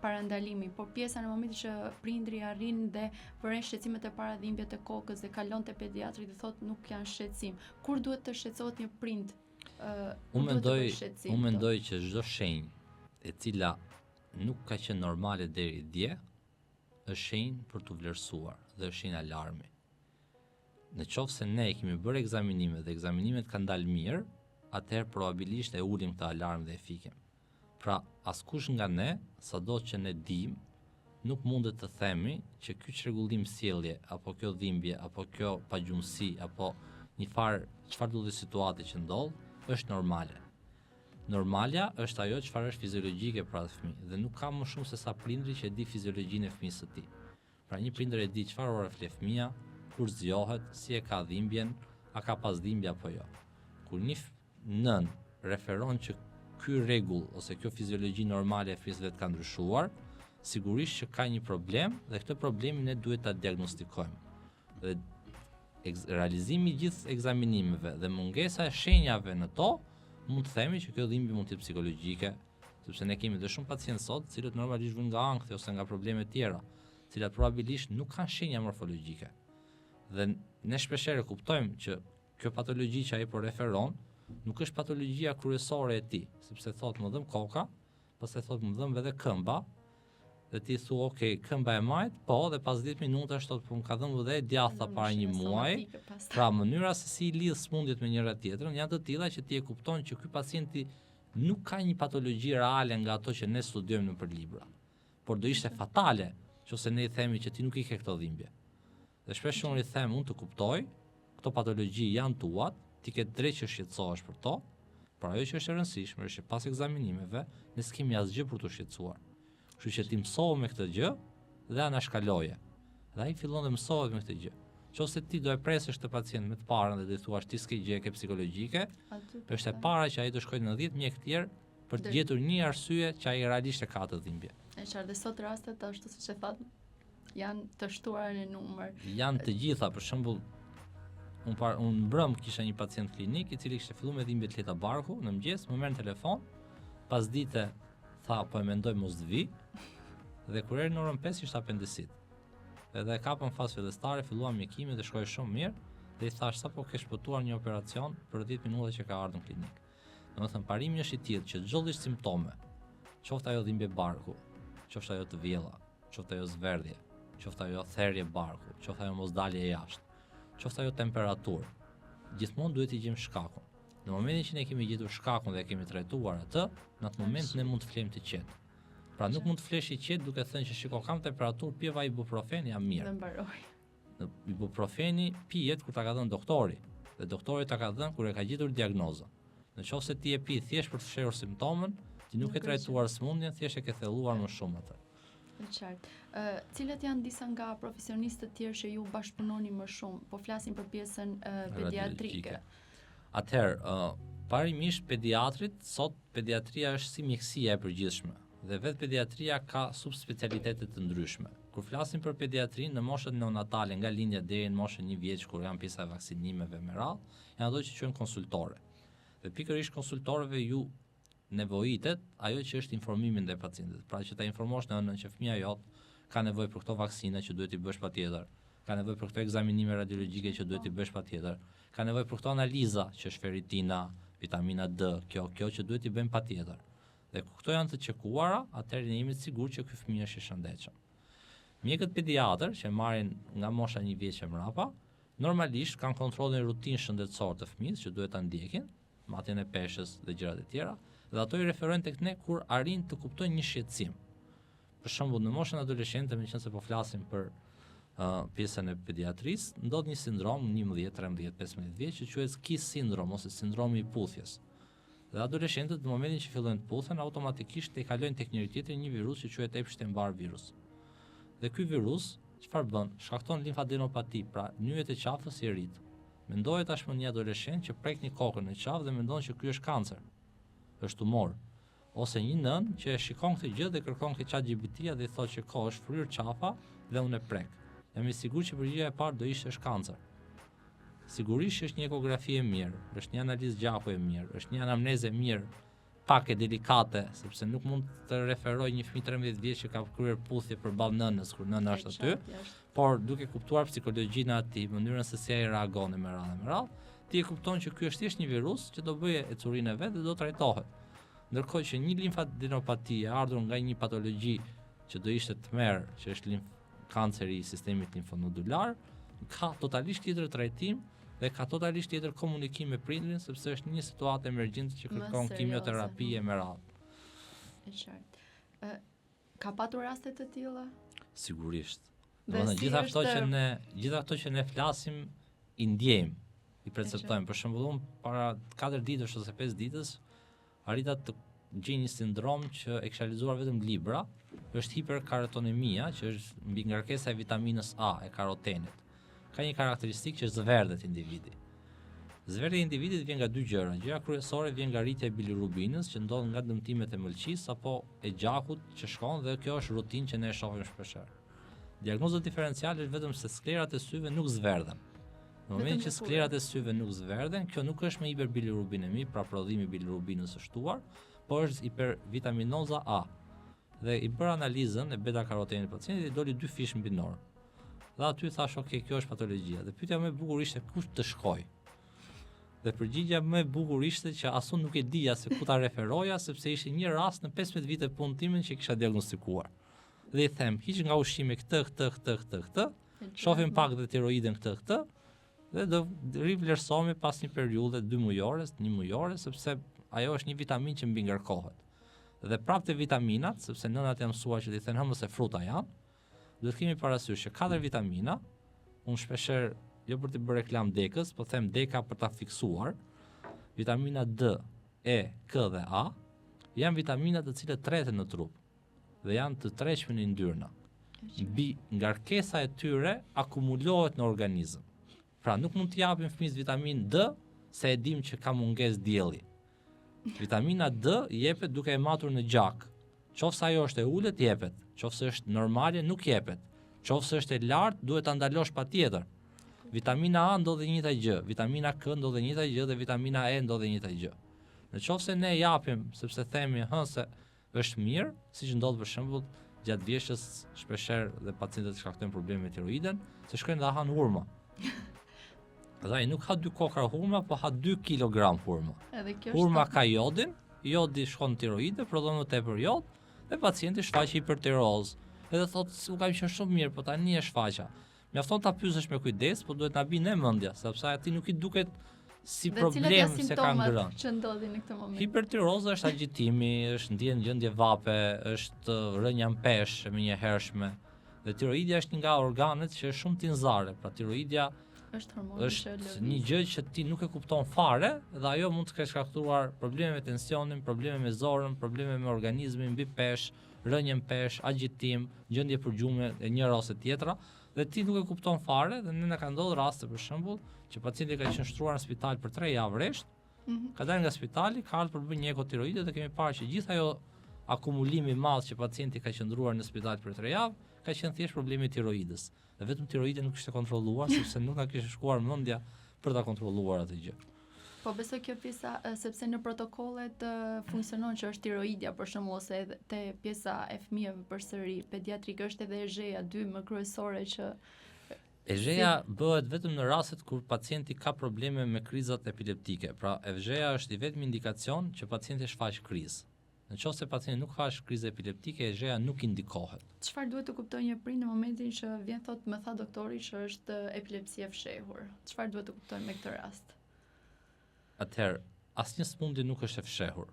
parandalimi, por pjesa në momentin që prindri arrin dhe vëren shqetësimet e para dhimbjet e kokës dhe kalon te pediatri dhe thotë nuk janë shqetësim. Kur duhet të shqetësohet një prind? Unë mendoj që çdo shenjë e cila nuk ka qenë normale deri dje është shenjë për të vlerësuar dhe është shenjë alarmi. Nëse ne kemi bërë ekzaminime dhe ekzaminimet kanë dalë mirë, atëherë probabilisht e ulim këtë alarm dhe e fikim. Pra, askush nga ne, sado që ne dim, nuk mundet të themi që ky çrregullim sjellje apo kjo dhimbje apo kjo pagjumësi apo çfarë do të situate që ndodh është normale. Normalja është ajo çfarë është fiziologjike për atë fëmijë dhe nuk ka më shumë se sa prindri që e di fiziologjinë e fëmijës së tij. Pra një prindër e di çfarë ore flet fëmia, kur zgjohet, si e ka dhimbjen, a ka pas dhimbje apo jo. Kur një nën referon që ky rregull ose kjo fiziologji normale e fëmijës vet ka ndryshuar, sigurisht që ka një problem dhe këtë problemin ne duhet ta diagnostikojmë. Dhe realizimi i gjithë ekzaminimeve dhe mungesa e shenjave në to mund të themi që kjo dhimbje mund të jetë psikologjike, sepse ne kemi dhe shumë pacientë sot, të cilët normalisht vijnë nga ankthi ose nga probleme të tjera, të cilat probabilisht nuk kanë shenja morfologjike. Dhe ne shpeshherë kuptojmë që kjo patologji që ai po referon nuk është patologjia kryesore e tij, sepse thotë më dhëm koka, pastaj thotë më dhëm edhe këmba, dhe ti thua, ok, këmba e majt, po, dhe pas 10 minutash thotë po më ka dhënë edhe djatha para një muaji. Pra mënyra se si lidh sëmundjet me njëra tjetrën janë të tilla që ti e kupton që ky pacienti nuk ka një patologji reale nga ato që ne studiojmë nëpër libra. Por do ishte fatale nëse ne i themi që ti nuk i ke këto dhimbje. Dhe shpesh unë i them, unë të kuptoj, këto patologji janë tuat, ti ke drejt që shqetësohesh për to, por ajo që është e rëndësishme është që pas ekzaminimeve ne s'kemi asgjë për të shqetësuar. Kështu që ti mësohu me këtë gjë dhe anashkaloje. Dhe ai fillon dhe mësohet me këtë gjë. Nëse ti do e presësh të pacient me të parën dhe do i thuash ti s'ke gjë ke psikologjike, është e para që ai të shkojë në 10 mjek tjerë për të gjetur një arsye që ai realisht e ka të dhimbje. E qartë dhe sot rastet ashtu siç e thatë janë të shtuara në numër. Janë të gjitha, për shembull, unë mbrëm kisha një pacient klinik i cili kishte filluar me dhimbje të lehta barku, në mëngjes më merr në telefon, pas dite tha po e mendoj mos të vi, dhe kur erdhi në orën 5 ishte apendicit. Edhe e kapën fazë fillestare, filluam mjekimin dhe shkoi shumë mirë, dhe i thash sapo ke shpëtuar një operacion për 10 minuta që ka ardhur në klinik. Domethënë parimi është i tillë që çdo lloj simptome, qoftë ajo dhimbje barku, qoftë ajo të vjella, qoftë ajo zverdhje, qoftë ajo therrje barku, qoftë ajo mosdalje jashtë, qoftë ajo temperaturë, gjithmonë duhet i gjejmë shkakun. Në momentin që ne kemi gjetur shkakun dhe kemi trajtuar atë, në atë moment ne mund të flejmë të qetë. Pra nuk mund të flesh i qetë duke thënë që shiko kam temperaturë, pjeva ibuprofen jam mirë. Dhe mbaroj. Ibuprofeni pijet kur ta ka dhënë doktori, dhe doktori ta ka dhënë kur e ka gjetur diagnozën. Nëse ti e pi thjesht për të fshehur simptomën, ti nuk e trajtuar sëmundjen, thjesht e ke thelluar më shumë atë. E qartë. Cilat janë disa nga profesionistët të tjerë që ju bashkëpunoni më shumë? Po flasim për pjesën pediatrike. Atëherë, parimisht pediatrit, sot pediatria është si mjekësia e përgjithshme dhe vetë pediatria ka subspecialitete të ndryshme. Kur flasim për pediatrin në moshën neonatale nga lindja deri në moshën 1 vjeç kur janë pjesa e vaksinimeve me radhë, janë ato që quhen konsultore. Dhe pikërisht konsultorëve ju nevojitet ajo që është informimi ndaj pacientit. Pra që ta informosh nënën që fëmia jot ka nevojë për këto vaksina që duhet i bësh patjetër, ka nevojë për këto ekzaminime radiologjike që duhet i bësh patjetër, ka nevojë për këto analiza që është ferritina, vitamina D, kjo që duhet i bëjmë patjetër. Dhe kur këto janë të çekuara, atëherë ne jemi të sigurt që ky fëmijë është i shëndetshëm. Mjekët pediatër që marrin nga mosha 1 vjeç e mrapa, normalisht kanë kontrollin rutinë shëndetësor të fëmijës që duhet ta ndjekin, matjen e peshës dhe gjërat e tjera, dhe ato i referojnë tek ne kur arrin të kuptojnë një shqetësim. Për shembull, në moshën adoleshente, meqense po flasim për pjesën e pediatrisë, ndodh një sindrom 11, 13, 15 vjeç që quhet KISS syndrom ose sindromi i puthjes. Dhe adoleshentët në momentin që fillojnë të puthen, automatikisht e kalojnë tek njëri tjetri një virus që quhet Epstein-Barr virus. Dhe ky virus çfarë bën? Shkakton limfadenopati, pra nyjet e qafës i rrit. Mendohet tashmë një adoleshent që prek një kokën në qafë dhe mendon që ky është kancer. Është tumor. Ose një nën që e shikon këtë gjë dhe kërkon ke ChatGPT-a dhe i thotë që është fryr qafa dhe unë e prek. Jam i sigurt që përgjigjja e parë do ishte është kancer. Sigurisht është një ekografi e mirë, është një analizë gjaku e mirë, është një anamnezë e mirë, pak e delikate, sepse nuk mund të referoj një fëmijë 13 vjeç që ka kryer puthje përballë nënës kur nëna është aty, por duke kuptuar psikologjinë e atij, mënyrën se si ai reagon me radhë, ti e kupton që ky është thjesht një virus që do bëjë ecurinë e vet dhe do trajtohet. Ndërkohë që një limfadenopati e ardhur nga një patologji që do ishte tmerr, që është kanceri i sistemit limfonodular, ka totalisht tjetër trajtim dhe ka totalisht tjetër komunikim me prindrin, sepse është një situatë emergjente që kërkon kimioterapi e me radhë. E qartë. Ka patur raste të tilla? Sigurisht. Domethënë gjitha ato që ne flasim i ndjejmë, i perceptojmë. Për shembull, para 4 ditësh ose 5 ditësh arrita të gjej një sindrom që e kisha lexuar vetëm libra, është hiperkarotonemia, që është mbi ngarkesa e vitaminës A, e karotenit. Ka një karakteristikë që zverdhet individi. Zverdhja e individit vjen nga 2 gjëra. Gjëja kryesore vjen nga rritja e bilirubinës që ndodh nga dëmtimet e mëlçisë apo e gjakut që shkon dhe kjo është rutinë që ne e shohim shpeshherë. Diagnoza diferenciale është vetëm se sklerat e syve nuk zverdhen. Në momentin që sklerat e syve nuk zverdhen, kjo nuk është me hiperbilirubinemi, pra prodhimi i bilirubinës së shtuar, por është hipervitaminoza A. Dhe i bëra analizën e beta-karotenit të pacientit, i doli 2 fish mbinor. Dhe aty thash, ok, kjo është patologjia. Dhe pyetja më e bukur ishte kush të shkoj. Dhe përgjigjja më e bukur ishte që asu nuk e dija se ku ta referoja, sepse ishte një rast në 15 vite punë time që kisha diagnostikuar. Dhe i them, hiq nga ushqime këtë, shohim pak dhe tiroiden këtë, dhe do rivlerësohemi pas një periudhe 2 mujore, 1 mujore, sepse ajo është një vitamin që mbi ngarkohet. Dhe prapë të vitaminat, sepse nënat janë mësuar që t'i thënë hëmë se fruta janë, duhet kemi parasysh që 4 vitamina, unë shpesher, jo për të bërë reklam dekës, po them deka për ta fiksuar, vitamina D, E, K dhe A, janë vitaminat të cilët treten në trup dhe janë të tërheqshme në yndyrna. Mbi ngarkesa e tyre akumulohet në organizëm. Pra nuk mund të japim fëmijës vitamin D se e dim që ka mungesë dielli. Vitamina D jepet duke e matur në gjak. Qofse ajo është e ulët, jepet. Qofse është normale, nuk jepet. Qofse është e lartë, duhet ta ndalosh patjetër. Vitamina A ndodhe njëjta gjë, vitamina K ndodhe njëjta gjë dhe vitamina E ndodhe njëjta gjë. Në qofse ne japim sepse themi se është mirë, siç ndodh për shembull gjatë vjeshtës shpeshherë dhe pacientët shkaktojnë probleme me tiroiden, se shkojnë dhe han hurma. Dhe ai nuk ha 2 kokra hurma, po ha 2 kg hurma. Hurma ka jodin, jodi shkon në tiroide, prodhon më tepër jod, dhe pacienti shfaqet hipertiroz. Edhe thotë u kam qenë shumë mirë, po tani e shfaqa. Mjafton ta pyesësh me kujdes, po duhet na bine mendja, sepse ati nuk I duket si problem se ka ngrënë. Që ndodhin në këtë moment. Hipertiroza është agitimi, është ndjen gjendje vape, është rënja në peshë me njëhershme. Dhe tiroidja është një nga organet që është shumë tinzare, pra tiroidja është hormoni që është një gjë që ti nuk e kupton fare dhe ajo mund të ketë shkaktuar probleme me tensionin, probleme me zorën, probleme me organizmin, mbi peshë, rënje në peshë, agjitim, gjendje përgjume e njëra ose tjetra, dhe ti nuk e kupton fare dhe ne na ka ndodhur raste për shembull që pacienti ka qenë shtruar në spital për 3 javë rresht, ka dalë nga spitali, ka ardhur për të bërë një ekotiroide dhe kemi parë që gjithë ajo akumulimi I madh që pacienti ka qëndruar në spital për 3 javë ka qenë thjesht problemi I tiroidës. Dhe vetëm tiroidja nuk ishte kontrolluar sepse nuk na kishte shkuar mendja për ta kontrolluar atë gjë. Po besoj kjo pjesa sepse në protokollet funksionon që është tiroidja për shembull ose edhe te pjesa e fëmijëve përsëri pediatrik është edhe EZHA 2 më kryesore që EZHA bëhet vetëm në rastet kur pacienti ka probleme me krizat epileptike. Pra EZHA është I vetmi indikacion që pacienti shfaq krizë. Në qoftë se pacienti nuk shfaq krizë epileptike, EZHA nuk indikohet. Çfarë duhet të kuptojë një prindër në momentin që vjen thotë më tha doktori që është epilepsi e fshehur? Çfarë duhet të kuptojë me këtë rast? Atëherë, asnjë sëmundje nuk është e fshehur.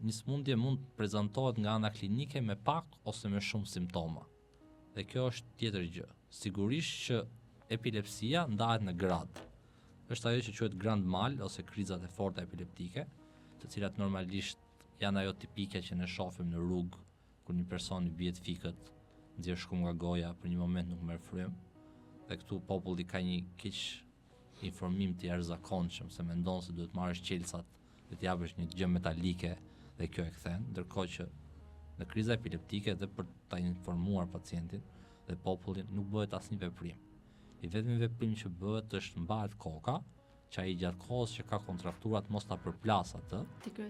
Një sëmundje mund të prezantohet nga ana klinike me pak ose me shumë simptoma. Dhe kjo është tjetër gjë. Sigurisht që epilepsia ndahet në grad. Është ajo që quhet grand mal ose krizat e forta epileptike, të cilat normalisht janë ajo tipike që ne shohim në rrugë kur një person I bie fikët, nxjerr shkum nga goja, për një moment nuk merr frym. Dhe këtu populli ka një keq informim të jashtëzakonshëm se mendon se duhet marrësh qelçat dhe të japësh një gjë metalike dhe kjo e kthen, ndërkohë që në kriza epileptike dhe për ta informuar pacientin dhe popullin nuk bëhet asnjë veprim. I vetmi veprim që bëhet është mbahet koka, që ai gjatë kohës që ka kontrakturat mos ta përplas atë,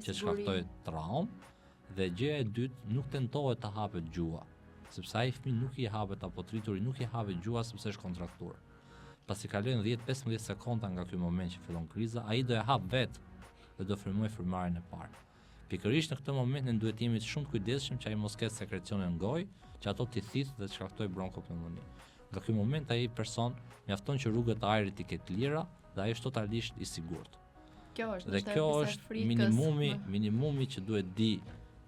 që shkaktoi traumë, dhe gjëja e dytë nuk tentohet të hapet gjua, sepse ai fëmijë nuk I hapet apo trituri nuk I hapet gjua sepse është kontraktuar. Pasi kalojnë 10-15 sekonda nga ky moment që fillon kriza, ai do e hap vetë dhe do frymoj frymarrjen e parë. Pikërisht në këtë moment ne duhet jemi shumë kujdesshëm që ai mos ketë sekrecione në gojë, që ato t'i thithë dhe të shkaktojë bronkopneumoni. Nga ky moment ai person mjafton që rrugët e ajrit I ketë lira dhe ai është totalisht I sigurt. Kjo është minimumi që duhet di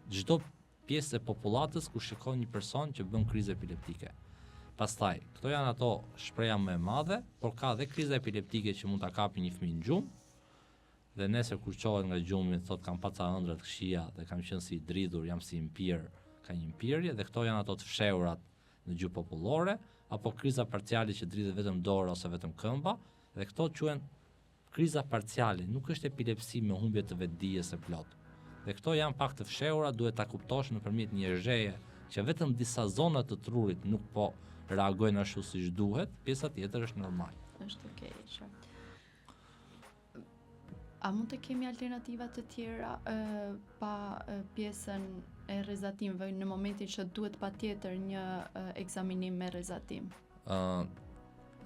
çdo pjesë e popullatës kur shikon një person që bën krizë epileptike. Pastaj, këto janë ato shpreha më e madhe, por ka edhe kriza epileptike që mund ta kapi një fëmijë në gjumë. Dhe nesër kur qohet nga gjumi, thot kam paca ëndra të këqija dhe kam qenë si I dridhur, jam si impir, ka një impirje dhe këto janë ato të fshehurat në gjuhë popullore, apo kriza parciale që dridhet vetëm dorë ose vetëm këmba, dhe këto quhen kriza parciale, nuk është epilepsi me humbje të vetdijes së plot. Dhe këto janë pak të fshehura, duhet ta kuptosh nëpërmjet një EZHE që vetëm disa zona të trurit nuk po reagojnë ashtu siç duhet, pjesa tjetër është normal. Është okay, qartë. A mund të kemi alternativa të tjera pa pjesën e rrezatimeve në momentin që duhet patjetër një ekzaminim me rrezatim?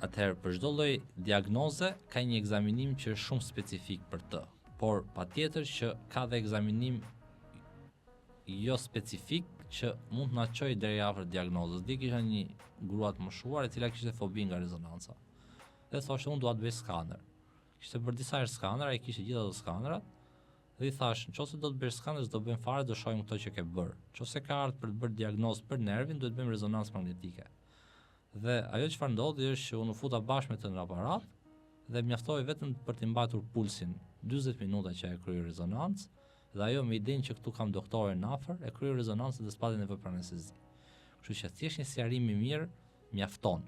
Atëherë për çdo lloj diagnoze ka një ekzaminim që është shumë specifik për të, por patjetër që ka dhe ekzaminim jo specifik që mund të na çojë deri afër diagnozës. Dhe kisha një grua të moshuar e cila kishte fobi nga rezonanca. Dhe thoshte unë dua të bëj skaner. Kishte bërë disa herë skaner, ai kishte gjithë ato skanerat. Dhe I thash, nëse do të bësh skaner, do bëjmë fare, do shohim këto që ke bërë. Nëse ka ardhur për të bërë diagnozë për nervin, duhet bëjmë rezonancë magnetike. Dhe ajo çfarë ndodhi është që unë u futa bashkë me të në aparat dhe mjaftoi vetëm për të mbatur pulsin 40 minuta që e kryej rezonancë, dhe ajo me idenë që këtu kam doktorin afër, e kryej rezonancën dhe s'pati nevojë për anestezi. Kështu që thjesht një sqarim I mirë mjafton.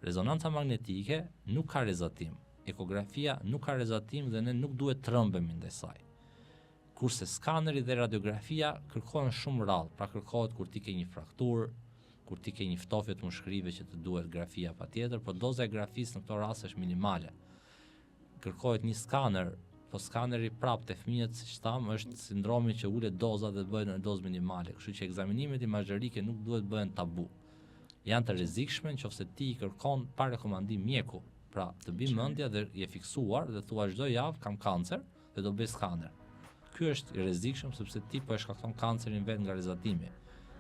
Rezonanca magnetike nuk ka rrezatim. Ekografia nuk ka rrezatim dhe ne nuk duhet të rrëmbemi ndaj saj. Kurse skaneri dhe radiografia kërkohen shumë rrallë, pra kërkohet kur ti ke një frakturë, kur ti ke një ftofje të mushkërive që të duhet grafia patjetër, por doza e grafisë në këto raste është minimale. Kërkohet një skaner, po skaneri prapë te fëmijët, siç tham, është sindromi që ulet doza dhe bëhet në dozë minimale, kështu që ekzaminimet imazherike nuk duhet bëhen tabu. Janë të rrezikshme nëse ti I kërkon pa rekomandim mjeku, pra të bëj mendja dhe je fiksuar dhe thua çdo javë kam kancer dhe do bëj skaner. Ky është I rrezikshëm sepse ti po e shkakton kancerin vetë nga rrezatimi.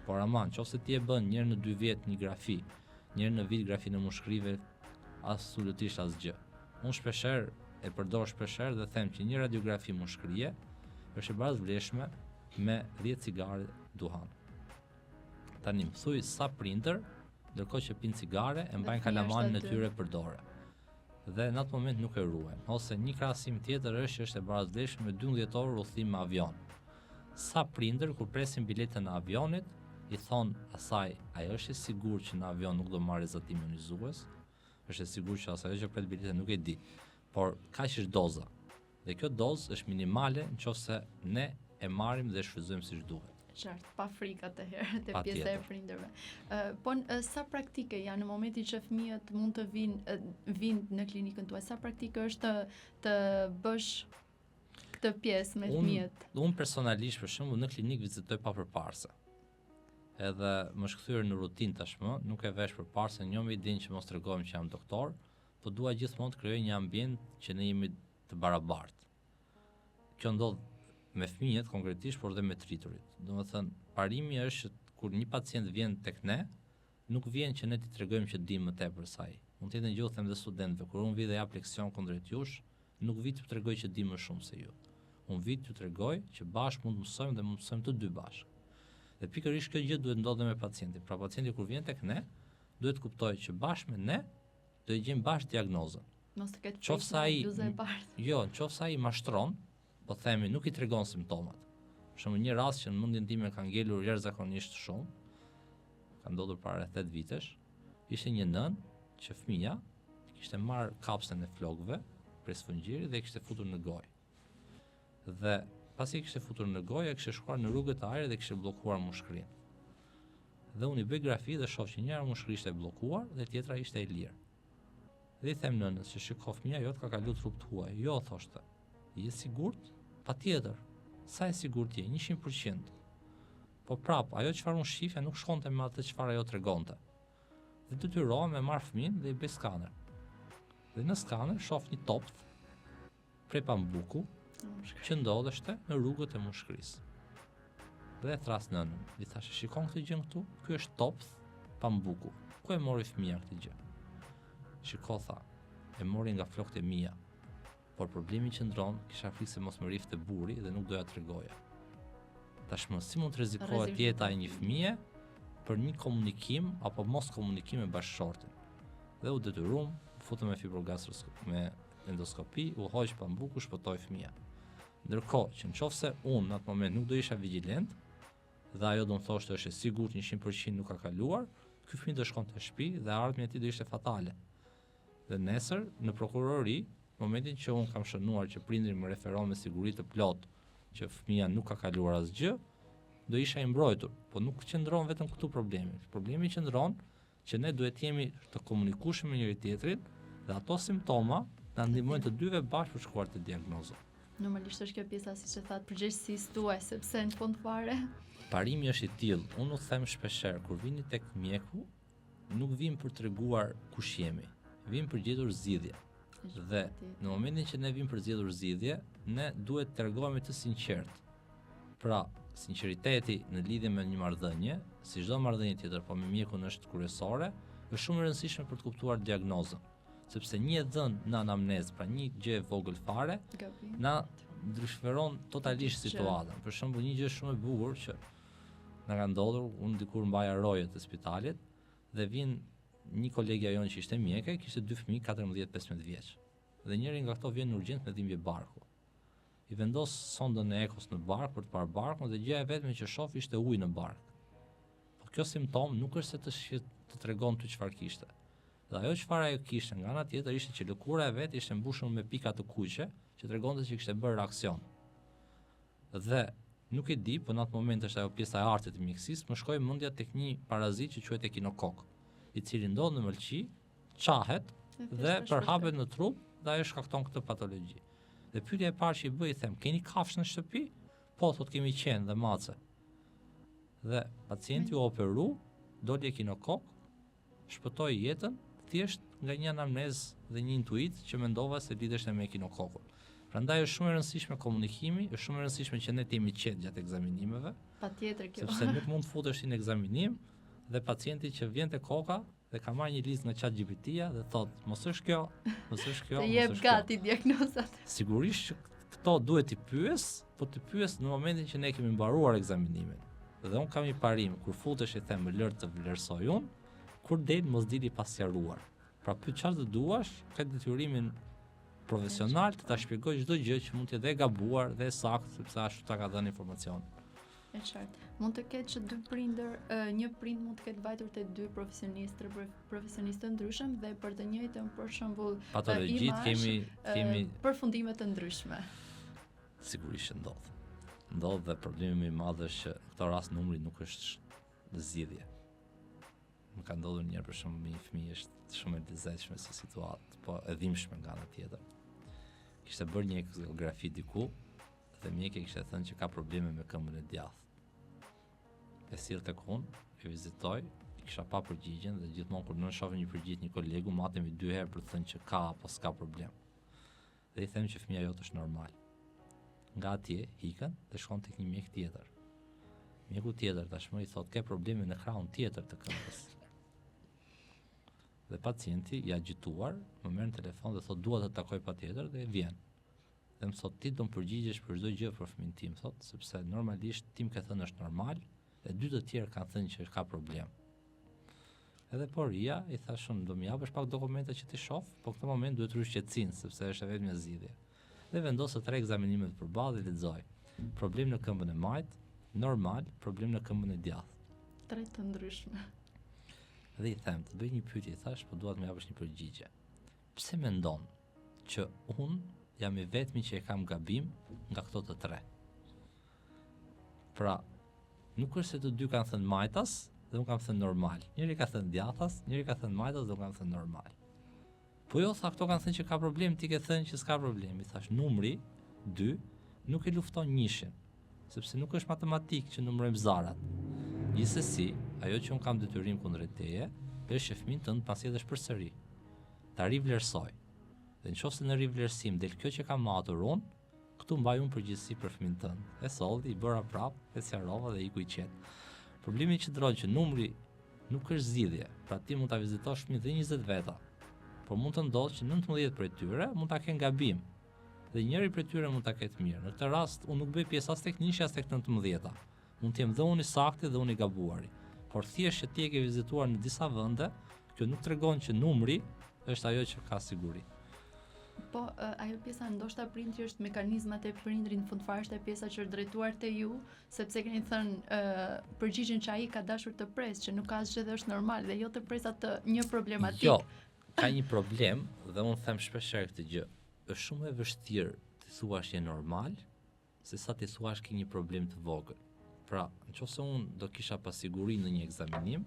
Por aman, nëse ti e bën një herë në 2 vjet një grafi, një herë në vit grafi në mushkrive, absolutisht asgjë. Unë shpeshherë e përdor shpeshherë dhe them që një radiografi mushkrie është e barazvleshme me 10 cigare duhan. Tani më thuj sa prindër, ndërkohë që pinë cigare, e mbajnë kalamanin e tyre për dorë. Dhe në atë moment nuk e ruajnë. Ose një krahasim tjetër është që është e barazvleshme me 12 orë udhëtim me avion. Sa prindër kur presin biletën e avionit, i thon asaj, ajo është e sigurt që në avion nuk do marrë zatim ionizues, është e sigurt që asaj që pret biletën nuk e di. Por kaq është doza. Dhe kjo dozë është minimale nëse ne e marrim dhe shfrytëzojmë siç duhet. Qartë, pa frikë atëherë te pjesa e prindërve. Sa praktike janë në momentin që fëmijët mund të vinë në klinikën tuaj? Sa praktike është të bësh këtë pjesë me fëmijët? Unë personalisht për shembull në klinikë vizitoj pa përparse. Edhe më shkthyer në rutinë tashmë, nuk e vesh përparse, njëmi din që mos tregojmë që jam doktor, po dua gjithmonë të krijoj një ambient që ne jemi të barabartë. Kjo ndodh me fëmijët konkretisht, por dhe me triturit. Domethënë, parimi është që kur një pacient vjen tek ne, nuk vjen që ne t'i tregojmë që dimë më tepër se ai. Mund të jetë gjë them dhe studentëve, kur unë vi dhe jap leksion kundrejt jush, nuk vi t'ju tregoj që di më shumë se ju. Unë vi t'ju tregoj që bashkë mund të mësojmë dhe mund të mësojmë të dy bashkë. Dhe pikërisht kjo gjë duhet ndodhe me pacientin. Pra pacienti kur vjen tek ne, duhet të kuptojë që bashkë me ne do i gjejmë bashkë diagnozën. Mos të ketë bluzë e bardhë. Jo, nëse ai mashtron, po themi nuk i tregon simptomat. Për shembull, një rast që në mendjen time ka ngelur jashtëzakonisht shumë, ka ndodhur para 8 vitesh, ishte një nën që fëmia kishte marrë kapsën e flokëve prej sfungjirit dhe e kishte futur në gojë. Dhe pasi e kishte futur në gojë, e kishte shkuar në rrugët e ajrit dhe kishte bllokuar mushkrinë. Dhe unë i bëj grafi dhe shoh që njëra mushkri ishte bllokuar dhe tjetra ishte e lirë. Dhe i them nënës që shiko, fëmia jote ka kaluar trup huaj. Jo, thoshte. Je sigurt? Patjetër. Sa e sigurt je? 100%. Po prap, ajo çfarë unë shifja nuk shkonte me atë çfarë ajo tregonte. Dhe detyrohem me marr fëmin dhe i bëj skaner. Dhe në skaner shoh një topth prej pambuku që ndodheshte në rrugët e mushkrisë. Dhe e thras nënën, i thashë, shikon këtë gjë këtu? Ky është topth pambuku. Ku e mori fëmia këtë gjë? Shiko, tha, e mori nga flokët e mia. Por problemi qëndron, kisha frikë se mos më rifte burri dhe nuk doja t'rregoja. Tashmë si mund të rrezikohet jeta e një fëmie për një komunikim apo mos komunikim me bashkëshortin. Dhe u detyruam, futëm me fibrogastroskopi, me endoskopi, u hoq pambuku, shpëtoi fëmia. Ndërkohë që nëse unë në atë moment nuk do isha vigjilent dhe ajo do më thoshte është e sigurt 100% nuk ka kaluar, ky fëmijë do shkonte në shtëpi dhe ardhmja e tij do ishte fatale. Dhe nesër në prokurori, momentin që unë kam shënuar që prindri më referon me siguri të plot që fëmia nuk ka kaluar asgjë, do isha i mbrojtur, po nuk qëndron vetëm këtu problemi. Problemi qëndron që ne duhet jemi të komunikueshëm me njëri tjetrin dhe ato simptoma na ndihmojnë të dyve bashkë për shkuar te diagnoza. Normalisht është kjo pjesa siç e thatë përgjegjësisë tuaj, sepse në fund fare parimi është i tillë. Unë u them shpeshherë kur vini tek mjeku, nuk vim për treguar kush jemi, vim për gjetur zgjidhje. Dhe në momentin që ne vim për zgjedhur zgjidhje, ne duhet të tregojmë të sinqert. Pra, sinqeriteti në lidhje me një marrëdhënie, si çdo marrëdhënie tjetër, po me mjekun është kryesore, është shumë e rëndësishme për të kuptuar diagnozën, sepse një dhënë në anamnezë, pra një gjë e vogël fare, na ndryshëron totalisht situatën. Për shembull, një gjë shumë e bukur që na ka ndodhur, unë dikur mbaja rojet të spitalit dhe vjen një kolegja jonë që ishte mjeke, kishte 2 fëmijë 14-15 vjeç. Dhe njëri nga këto vjen në urgjencë me dhimbje barku. I vendos sondën e ekos në bark për të parë barkun dhe gjëja e vetme që shoh ishte ujë në bark. Po kjo simptom nuk është se të tregon ty çfarë kishte. Dhe ajo çfarë ajo kishte nga ana tjetër ishte që lëkura e vet ishte mbushur me pika të kuqe, që tregonte se kishte bërë reaksion. Dhe nuk e di, po në atë moment është ajo pjesa e artit të mjekësisë, më shkoi mendja tek një parazit që quhet ekinokok, i cili ndodh në mëlçi, qahet dhe përhapet në trup dhe ajo shkakton këtë patologji. Dhe pyetja e parë që i bëj, them, keni kafshë në shtëpi? Po, thot, kemi qenë dhe mace. Dhe pacienti u operu, doli ekinokok, shpëtoi jetën, thjesht nga një anamnezë dhe një intuit që mendova se lidheshte me ekinokokun. Prandaj është shumë e rëndësishme komunikimi, është shumë e rëndësishme që ne të jemi qetë gjatë ekzaminimeve, Patjetër kjo. sepse nuk mund të futesh në ekzaminim dhe pacienti që vjen te koka dhe ka marrë një listë nga ChatGPT-ja dhe thotë, mos është kjo, mos është kjo, Të mos jep është kjo. gati diagnozat. Sigurisht që këto duhet t'i pyes, po t'i pyes në momentin që ne kemi mbaruar ekzaminimin. Dhe un kam një parim, kur futesh i them lër të vlerësoj unë, kur del mos dili pa sqaruar. Pra pyet çfarë të duash, ka detyrimin profesional të ta shpjegoj çdo gjë që mund të jetë e gabuar dhe e saktë, sepse ashtu ta ka dhënë informacion. E qartë. Mund të ketë që dy prindër, një prind mund të ketë vajtur te dy profesionistë të ndryshëm dhe për të njëjtën për shembull Patologjit kemi përfundime të ndryshme. Sigurisht që ndodh. Ndodh dhe problemi më i madh është që në këtë rast numri nuk është zgjidhje. Më ka ndodhur një herë për shembull me një fëmijë është shumë e lezetshme si situatë, po e dhimbshme nga ana tjetër. Kishte bërë një ekzografi diku dhe mjekë kishte thënë që ka probleme me këmbën e djathtë. E sill tek unë, e vizitoj, i kisha pa përgjigjen dhe gjithmonë kur nuk shohim një përgjigje një kolegu, matemi 2 herë për të thënë që ka apo s'ka problem. Dhe i them që fëmia jote është normal. Nga atje ikën dhe shkon tek një mjek tjetër. Mjeku tjetër tashmë i thotë ke probleme në krahun tjetër të këmbës. Dhe pacienti i agituar më merr në telefon dhe thotë dua të takoj patjetër dhe vjen. Dhe më thotë ti do të përgjigjesh për çdo gjë për fëmin tim, thotë, sepse normalisht ti më ke thënë është normal dhe dy të tjerë kanë thënë që ka problem. Edhe poria i thash unë do më japësh pak dokumente që ti shoh, po këtë moment duhet të rysh qetësinë sepse është e vetmja zgjidhje. Dhe vendosë 3 ekzaminimet përballë dhe lexoj. Problem në këmbën e majt, normal, problem në këmbën e djathtë. 3 të ndryshme. Dhe i them, të bëj një pyetje, thash, po dua të më japësh një përgjigje. Pse mendon që unë jam i vetmi që e kam gabim nga këto të 3? Pra, nuk është se të dy kanë thënë majtas dhe unë kam thënë normal. Njëri ka thënë djathtas, njëri ka thënë majtas dhe unë kam thënë normal. Po jo, tha, këto kanë thënë që ka problem, ti ke thënë që s'ka problem. I thash, numri 2 nuk e lufton njëshin, sepse nuk është matematik që numërojmë zarat. Gjithsesi, ajo që unë kam detyrim kundrejt teje, është që fëmin tënd pasi edhe përsëri. Ta rivlerësoj. Dhe nëse në rivlerësim del kjo që kam matur unë, këtu mbaj unë përgjegjësi për fëmin tënd. E solli, i bëra prap, e sqarova dhe iku i qetë. Problemi që ndron që numri nuk është zgjidhje. Pra ti mund ta vizitosh fëmin dhe 20 veta. Por mund të ndodhë që 19 prej tyre mund ta kenë gabim. Dhe njëri prej tyre mund ta ketë mirë. Në këtë rast unë nuk bëj pjesë as tek 1 as tek 19. Mund të jem dhe unë i saktë dhe unë i gabuari. Por thjesht që ti e ke vizituar në disa vende, kjo nuk tregon që numri është ajo që ka siguri. Po, ajo pjesa ndoshta prindri është mekanizmat e prindrit në fund fare është e pjesa që është drejtuar te ju, sepse keni thënë përgjigjen që ai ka dashur të presë, që nuk ka asgjë dhe është normal dhe jo të presë atë një problematik. Jo, ka një problem dhe unë them shpeshherë këtë gjë. Është shumë e vështirë të thuash je normal, se sa të thuash ke një problem të vogël. Pra, nëse unë do kisha pasiguri në një ekzaminim,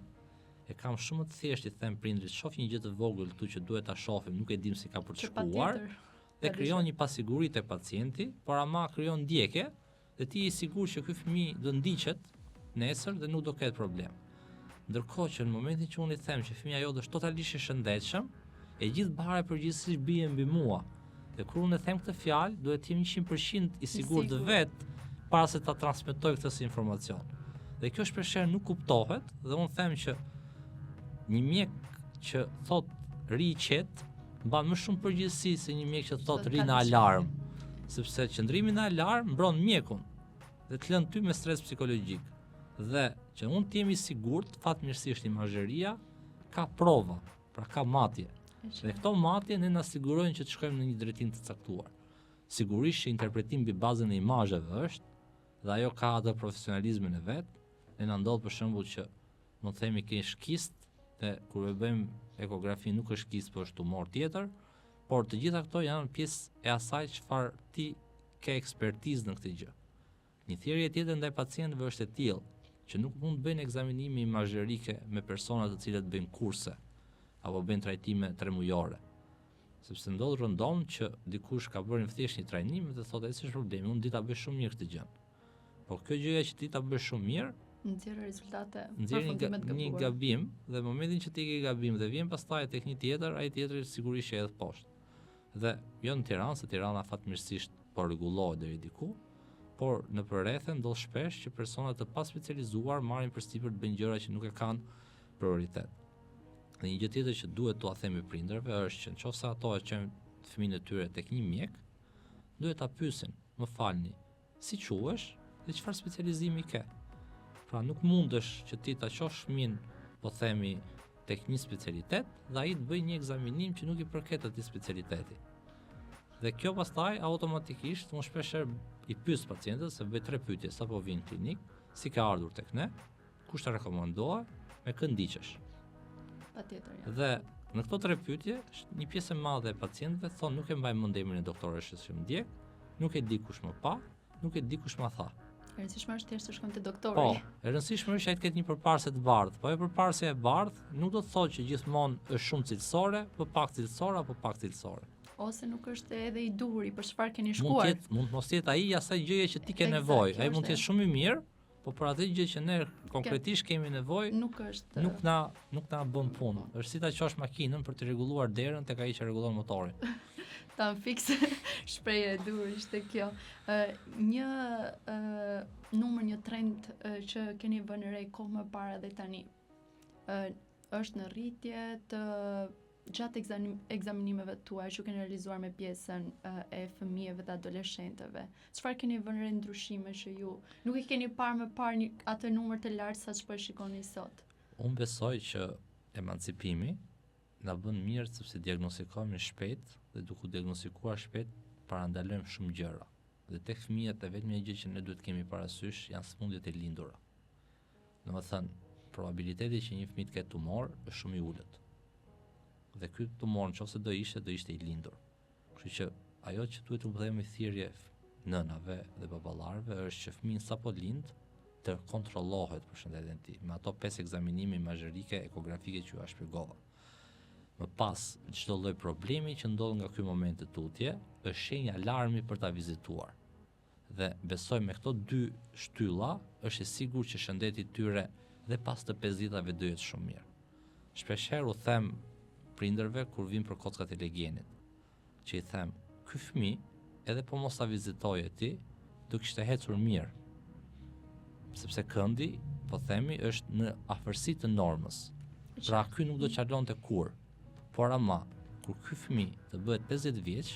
e kam shumë të thjeshtë i them prindrit, shoh një gjë të vogël këtu që duhet ta shohim, nuk e dim si ka për të shkuar, dhe krijon një pasiguri te pacienti, por ama krijon ndjekje dhe ti je i sigurt që ky fëmijë do ndiqet nesër dhe nuk do ketë problem. Ndërkohë që në momentin që unë i them që fëmia jote është totalisht i shëndetshëm, e gjithë bara përgjithsisht bie mbi mua. Dhe kur unë e them këtë fjalë, duhet të jem 100% i sigurt vet para se ta transmetoj këtë si informacion. Dhe kjo shpeshherë nuk kuptohet dhe unë them që një mjek që thot ri i qet mban më shumë përgjegjësi se një mjek që thot ri në alarm, sepse qëndrimi në alarm mbron mjekun dhe të lën ty me stres psikologjik. Dhe që unë të jemi sigurt, fatmirësisht imazheria ka prova, pra ka matje. Dhe këto matje ne na sigurojnë që të shkojmë në një drejtim të caktuar. Sigurisht që interpretim mbi bazën e imazheve është dhe ajo ka atë profesionalizmin e vet. Ne na ndodh për shembull që mund të themi ke shkist dhe kur e bëjmë ekografi nuk është kist, por është tumor tjetër, por të gjitha këto janë pjesë e asaj çfarë ti ke ekspertizë në këtë gjë. Një thirrje tjetër ndaj pacientëve është e tillë që nuk mund të bëjnë ekzaminime imazherike me persona të cilët bëjnë kurse apo bëjnë trajtime 3 mujore. Sepse ndodh rëndom që dikush ka bërë thjesht një trajnim dhe thotë se është problemi, unë di ta bëj shumë mirë këtë gjë. Por kjo gjëja që ti ta bësh shumë mirë nxjerr rezultate përfundimet një gabim dhe në momentin që ti ke gabim dhe vjen pastaj tek një tjetër, ai tjetri sigurisht që edhe poshtë. Dhe jo në Tiranë, se Tirana fatmirësisht po rregullohet deri diku, por në përrethe ndodh shpesh që persona të paspecializuar marrin përstipër të bëjnë gjëra që nuk e kanë prioritet. Dhe një gjë tjetër që duhet t'ua themi prindërve është që nëse ato e çojnë fëmijën e tyre tek një mjek, duhet ta pyesin, më falni, si quhesh dhe çfarë specializimi ke. Pra nuk mundesh që ti ta çosh fëmin, po themi, tek një specialitet dhe ai të bëjë një ekzaminim që nuk i përket atij specialiteti. Dhe kjo pastaj automatikisht unë shpeshherë i pyes pacientët se bëj 3 pyetje sapo vin në klinik, si ka ardhur tek ne, kush ta rekomandoa, me kë ndiqesh. Patjetër. Ja. Dhe në këto 3 pyetje, një pjesë e madhe e pacientëve thonë nuk e mbaj mend emrin e doktoreshës që më ndjek, nuk e di kush më pa, nuk e di kush më tha. E rëndësishme është thjesht të shkojmë te doktori. Po, e rëndësishme është ai të ketë një përparëse të bardhë. Po e përparësja e bardhë nuk do të thotë që gjithmonë është shumë cilësore, po pak cilësore apo pak cilësore. Ose nuk është edhe i duri për çfarë keni shkuar. Mund mos jetë ai asaj gjëje që ti ke nevojë. Ai mund të jetë shumë i mirë, po për atë gjë që ne konkretisht kemi nevojë, nuk është nuk na bën punë. Është si ta qosh makinën për të rregulluar derën tek ai që rregullon motorin. Ta fiks shprehje e dur ishte kjo. Një numër, një trend që keni vënë re kohë më parë dhe tani është në rritje të gjatë ekzaminimeve tuaj që keni realizuar me pjesën e fëmijëve dhe adoleshentëve. Çfarë keni vënë re ndryshime që ju nuk i keni parë më parë atë numër të lartë sa ç'po shikoni sot? Unë besoj që emancipimi na bën mirë sepse diagnostikohemi shpejt dhe duke diagnostikuar shpejt parandalojmë shumë gjëra. Dhe tek fëmijët e vetmja gjë që ne duhet kemi parasysh janë sëmundjet e lindura. Domethënë, probabiliteti që një fëmijë të ketë tumor është shumë i ulët. Dhe ky tumor nëse do ishte i lindur. Kështu që ajo që duhet të bëjmë thirrje nënave dhe baballarëve është që fëmijë sapo lind të kontrollohet për shëndetin e tij, me ato 5 ekzaminime imazherike ekografike që ju shpjegova. Më pas, çdo lloj problemi që ndodh nga ky moment të tutje është shenjë alarmi për ta vizituar. Dhe besoj me këto 2 shtylla është e sigurt që shëndeti i tyre dhe pas të 50-tave do jetë shumë mirë. Shpeshherë u them prindërve kur vin për kockat e legjenit, që i them, ky fëmijë edhe po mos ta vizitoje ti, do kishte ecur mirë. Sepse këndi, po themi, është në afërsi të normës. Pra ky nuk do çalonte kur. Por ama, kur ky fëmijë të bëhet 50 vjeç,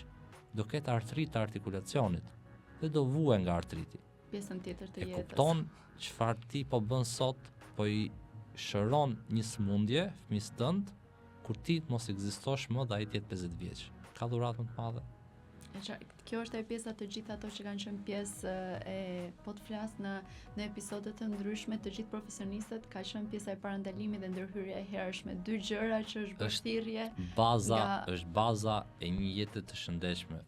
do ketë artritë të artikulacionit dhe do vuajë nga artriti. Pjesën tjetër të jetës. E kupton çfarë ti po bën sot, po i shëron një sëmundje fëmijës tënd, kur ti mos ekzistosh më dhe ai të jetë 50 vjeç. Ka dhuratë më të madhe. Kjo është e pjesa të gjithë ato që kanë qenë pjesë e po të flas në episode të ndryshme, të gjithë profesionistët ka qenë pjesa e parandalimit dhe ndërhyrja e hershme. 2 gjëra që është bështirje. Është baza e një jete të shëndetshme.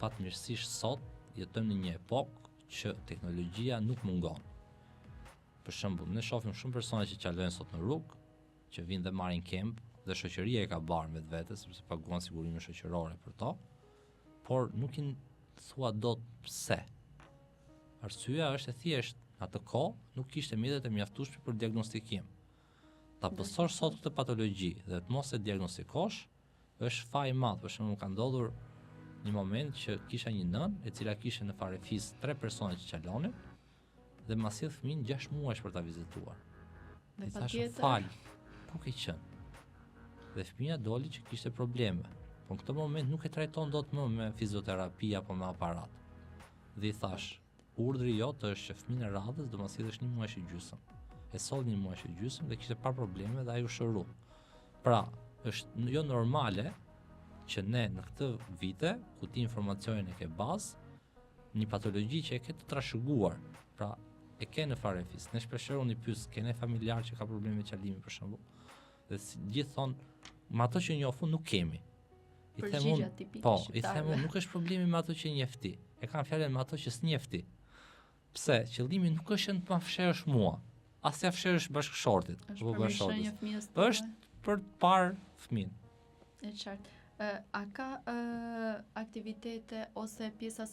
Fatmirësisht sot jetojmë në një epokë që teknologjia nuk mungon. Për shembull, ne shohim shumë persona që qalojnë sot në rrugë, që vinë dhe marrin kemp, dhe shoqëria e ka barë me vetë, sepse paguan sigurime shoqërore për to, por nuk i thua dot pse. Arsyeja është e thjeshtë, atë kohë nuk kishte mjetet e mjaftueshme për diagnostikim. Ta pësosh sot këtë patologji dhe të mos e diagnostikosh, është faj i madh. Për shembull, ka ndodhur një moment që kisha një nën e cila kishte në farefis 3 persona që qalonin dhe ma sjell fëmin 6 muaj për ta vizituar. Dhe thash, fal, ku ke qenë? Dhe fëmia doli që kishte probleme. Po në këtë moment nuk e trajton dot më me fizioterapi apo me aparat. Dhe i thash, urdhri jot është që fëmin e radhës do ma sjellësh 1 muaj e gjysmë. E solli 1 muaj e gjysmë dhe kishte pa probleme dhe ai u shëru. Pra, është jo normale që ne në këtë vite, ku ti informacionin e ke bazë, një patologji që e ke të trashëguar, pra e ke në farefis. Ne shpeshherë unë i pyes, kene familjar që ka probleme me qalimi për shembull? Dhe gjithë thonë, me ato që njofun nuk kemi. I them unë, nuk është problemi me ato që njefti. E kam fjalën me ato që s'njefti. Pse? Qëllimi nuk është të ma fshehësh mua, as ja fshehësh bashkëshortit. Është për për të parë fëmin. E qartë. A ka aktivitete ose pjesa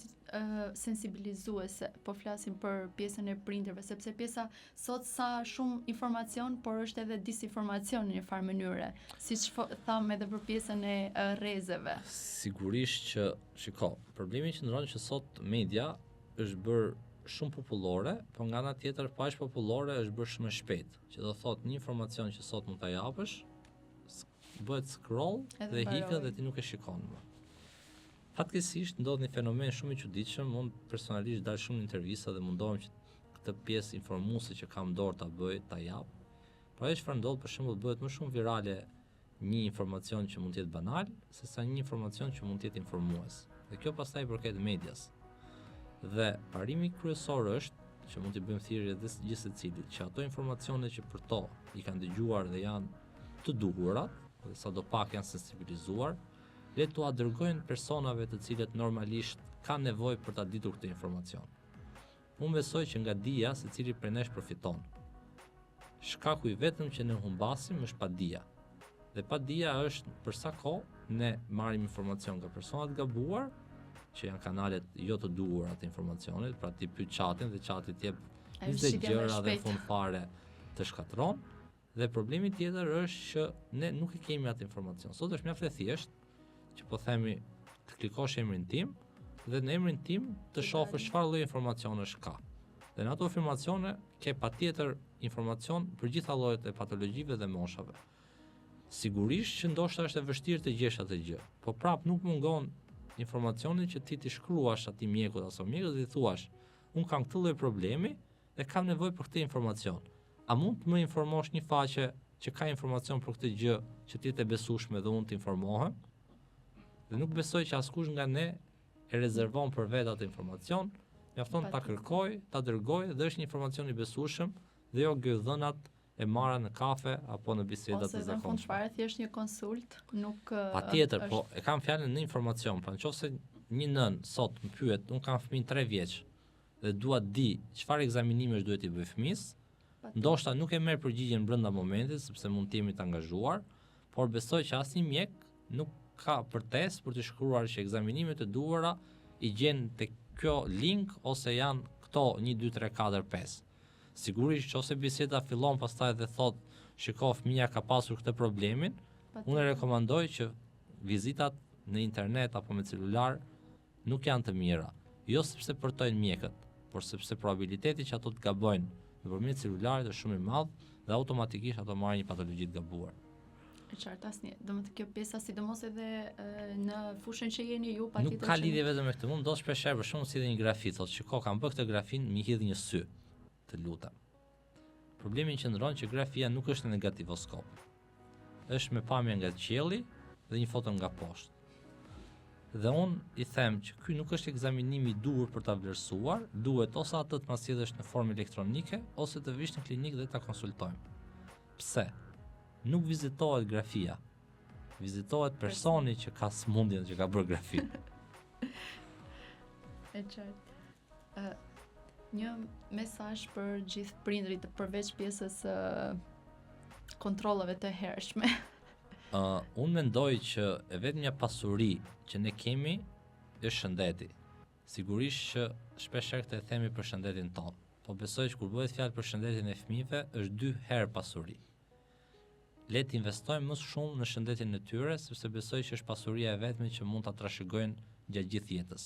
sensibilizuese, po flasim për pjesën e prindërve, sepse pjesa sot sa shumë informacion, por është edhe disinformacion në një farë mënyre, siç tham edhe për pjesën e rrezeve. Sigurisht që, shiko, problemi që ndron që sot media është bërë shumë popullore, por nga ana tjetër pa është popullore është bërë shumë e shpejt, që do thotë një informacion që sot mund ta japësh, bëhet scroll dhe hiqet dhe ti nuk e shikon më. Fatkeqësisht ndodh një fenomen shumë i çuditshëm, unë personalisht dal shumë në intervista dhe mundohem që këtë pjesë informuese që kam dorë ta bëj, ta jap. Por ajo çfarë ndodh për shembull bëhet më shumë virale një informacion që mund të jetë banal, sesa një informacion që mund të jetë informues. Dhe kjo pastaj përket medias. Dhe parimi kryesor është që mund t'i bëjmë thirrje dhe gjithë secilit që ato informacione që për to i kanë dëgjuar dhe janë të duhurat, dhe sadopak janë sensibilizuar, le t'ua dërgojnë personave të cilët normalisht kanë nevojë për ta ditur këtë informacion. Unë besoj që nga dija secili prej nesh përfiton. Shkaku i vetëm që ne humbasim është padia. Dhe padia është për sa kohë ne marrim informacion nga persona të gabuar, që janë kanalet jo të duhura të informacionit, pra ti pyet chatin dhe chati t'jep 20 gjëra dhe në fund fare të shkatron. Dhe problemi tjetër është që ne nuk e kemi atë informacion. Sot është mjaft e thjeshtë që po themi të klikosh emrin tim dhe në emrin tim të shohësh çfarë lloj informacionesh ka. Dhe në ato informacione ke patjetër informacion për gjitha llojet e patologjive dhe moshave. Sigurisht që ndoshta është e vështirë të gjesh atë gjë, por prap nuk mungon informacioni që ti t'i shkruash atij mjekut aso mjekut dhe i thuash, unë kam këtë lloj problemi dhe kam nevojë për këtë informacion. A mund të më informosh një faqe që ka informacion për këtë gjë që ti të besueshme dhe unë të informohem? Dhe nuk besoj që askush nga ne e rezervon për vetë atë informacion, mjafton ta kërkoj, ta dërgoj dhe është një informacion i besueshëm dhe jo gëdhënat e marra në kafe apo në bisedat e zakonshme. Ose në fund fare thjesht një konsult, nuk patjetër, po e kam fjalën në informacion, pra nëse një nën sot më pyet, unë kam fëmijë 3 vjeç dhe dua të di çfarë ekzaminimesh duhet i bëj fëmis, ndoshta nuk e merr përgjigjen brenda momentit sepse mund të jemi të angazhuar, por besoj që asnjë mjek nuk ka përtesë për të shkruar që ekzaminimet e duhura i gjen tek kjo link ose janë këto 1 2 3 4 5. Sigurisht që ose biseda fillon pastaj dhe thot, shiko fëmia ka pasur këtë problemin, unë rekomandoj që vizitat në internet apo me celular nuk janë të mira, jo sepse përtojnë mjekët, por sepse probabiliteti që ato të gabojnë nëpërmjet celularit është shumë i madh dhe automatikisht ato marrin një patologji të gabuar. E qartë asnjë. Domethënë kjo pjesa sidomos edhe në fushën që jeni ju patjetër. Nuk ka lidhje vetëm me këtë. Mund ndosh shpesh për shkak si dhe një grafi, thotë, shiko, kam bërë këtë grafin, më hidh një sy. Të lutem. Problemi qëndron që grafia nuk është në negativoskop. Është me pamje nga qielli dhe një foto nga poshtë. Dhe unë i them që ky nuk është ekzaminimi i duhur për ta vlerësuar, duhet ose atë të masjedhësh në formë elektronike ose të vish në klinikë dhe ta konsultojmë. Pse? Nuk vizitohet grafia. Vizitohet personi që ka smundjen që ka bërë grafin. E qartë. Një mesazh për gjithë prindrit përveç pjesës kontrollave të hershme. Unë mendoj që e vetmja pasuri që ne kemi është shëndeti. Sigurisht që shpesh herë e themi për shëndetin tonë, po besoj që kur bëhet fjalë për shëndetin e fëmijëve është 2 herë pasuri. Le të investojmë më shumë në shëndetin e tyre, sepse besoj që është pasuria e vetme që mund ta trashëgojnë gjatë gjithë jetës.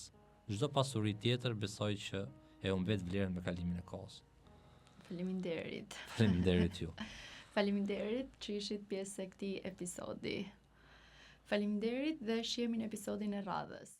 Çdo pasuri tjetër besoj që e humbet vlerën me kalimin e kohës. Faleminderit. Faleminderit ju. Faleminderit që ishit pjesë e këtij episodi. Faleminderit dhe shihemi në episodin e radhës.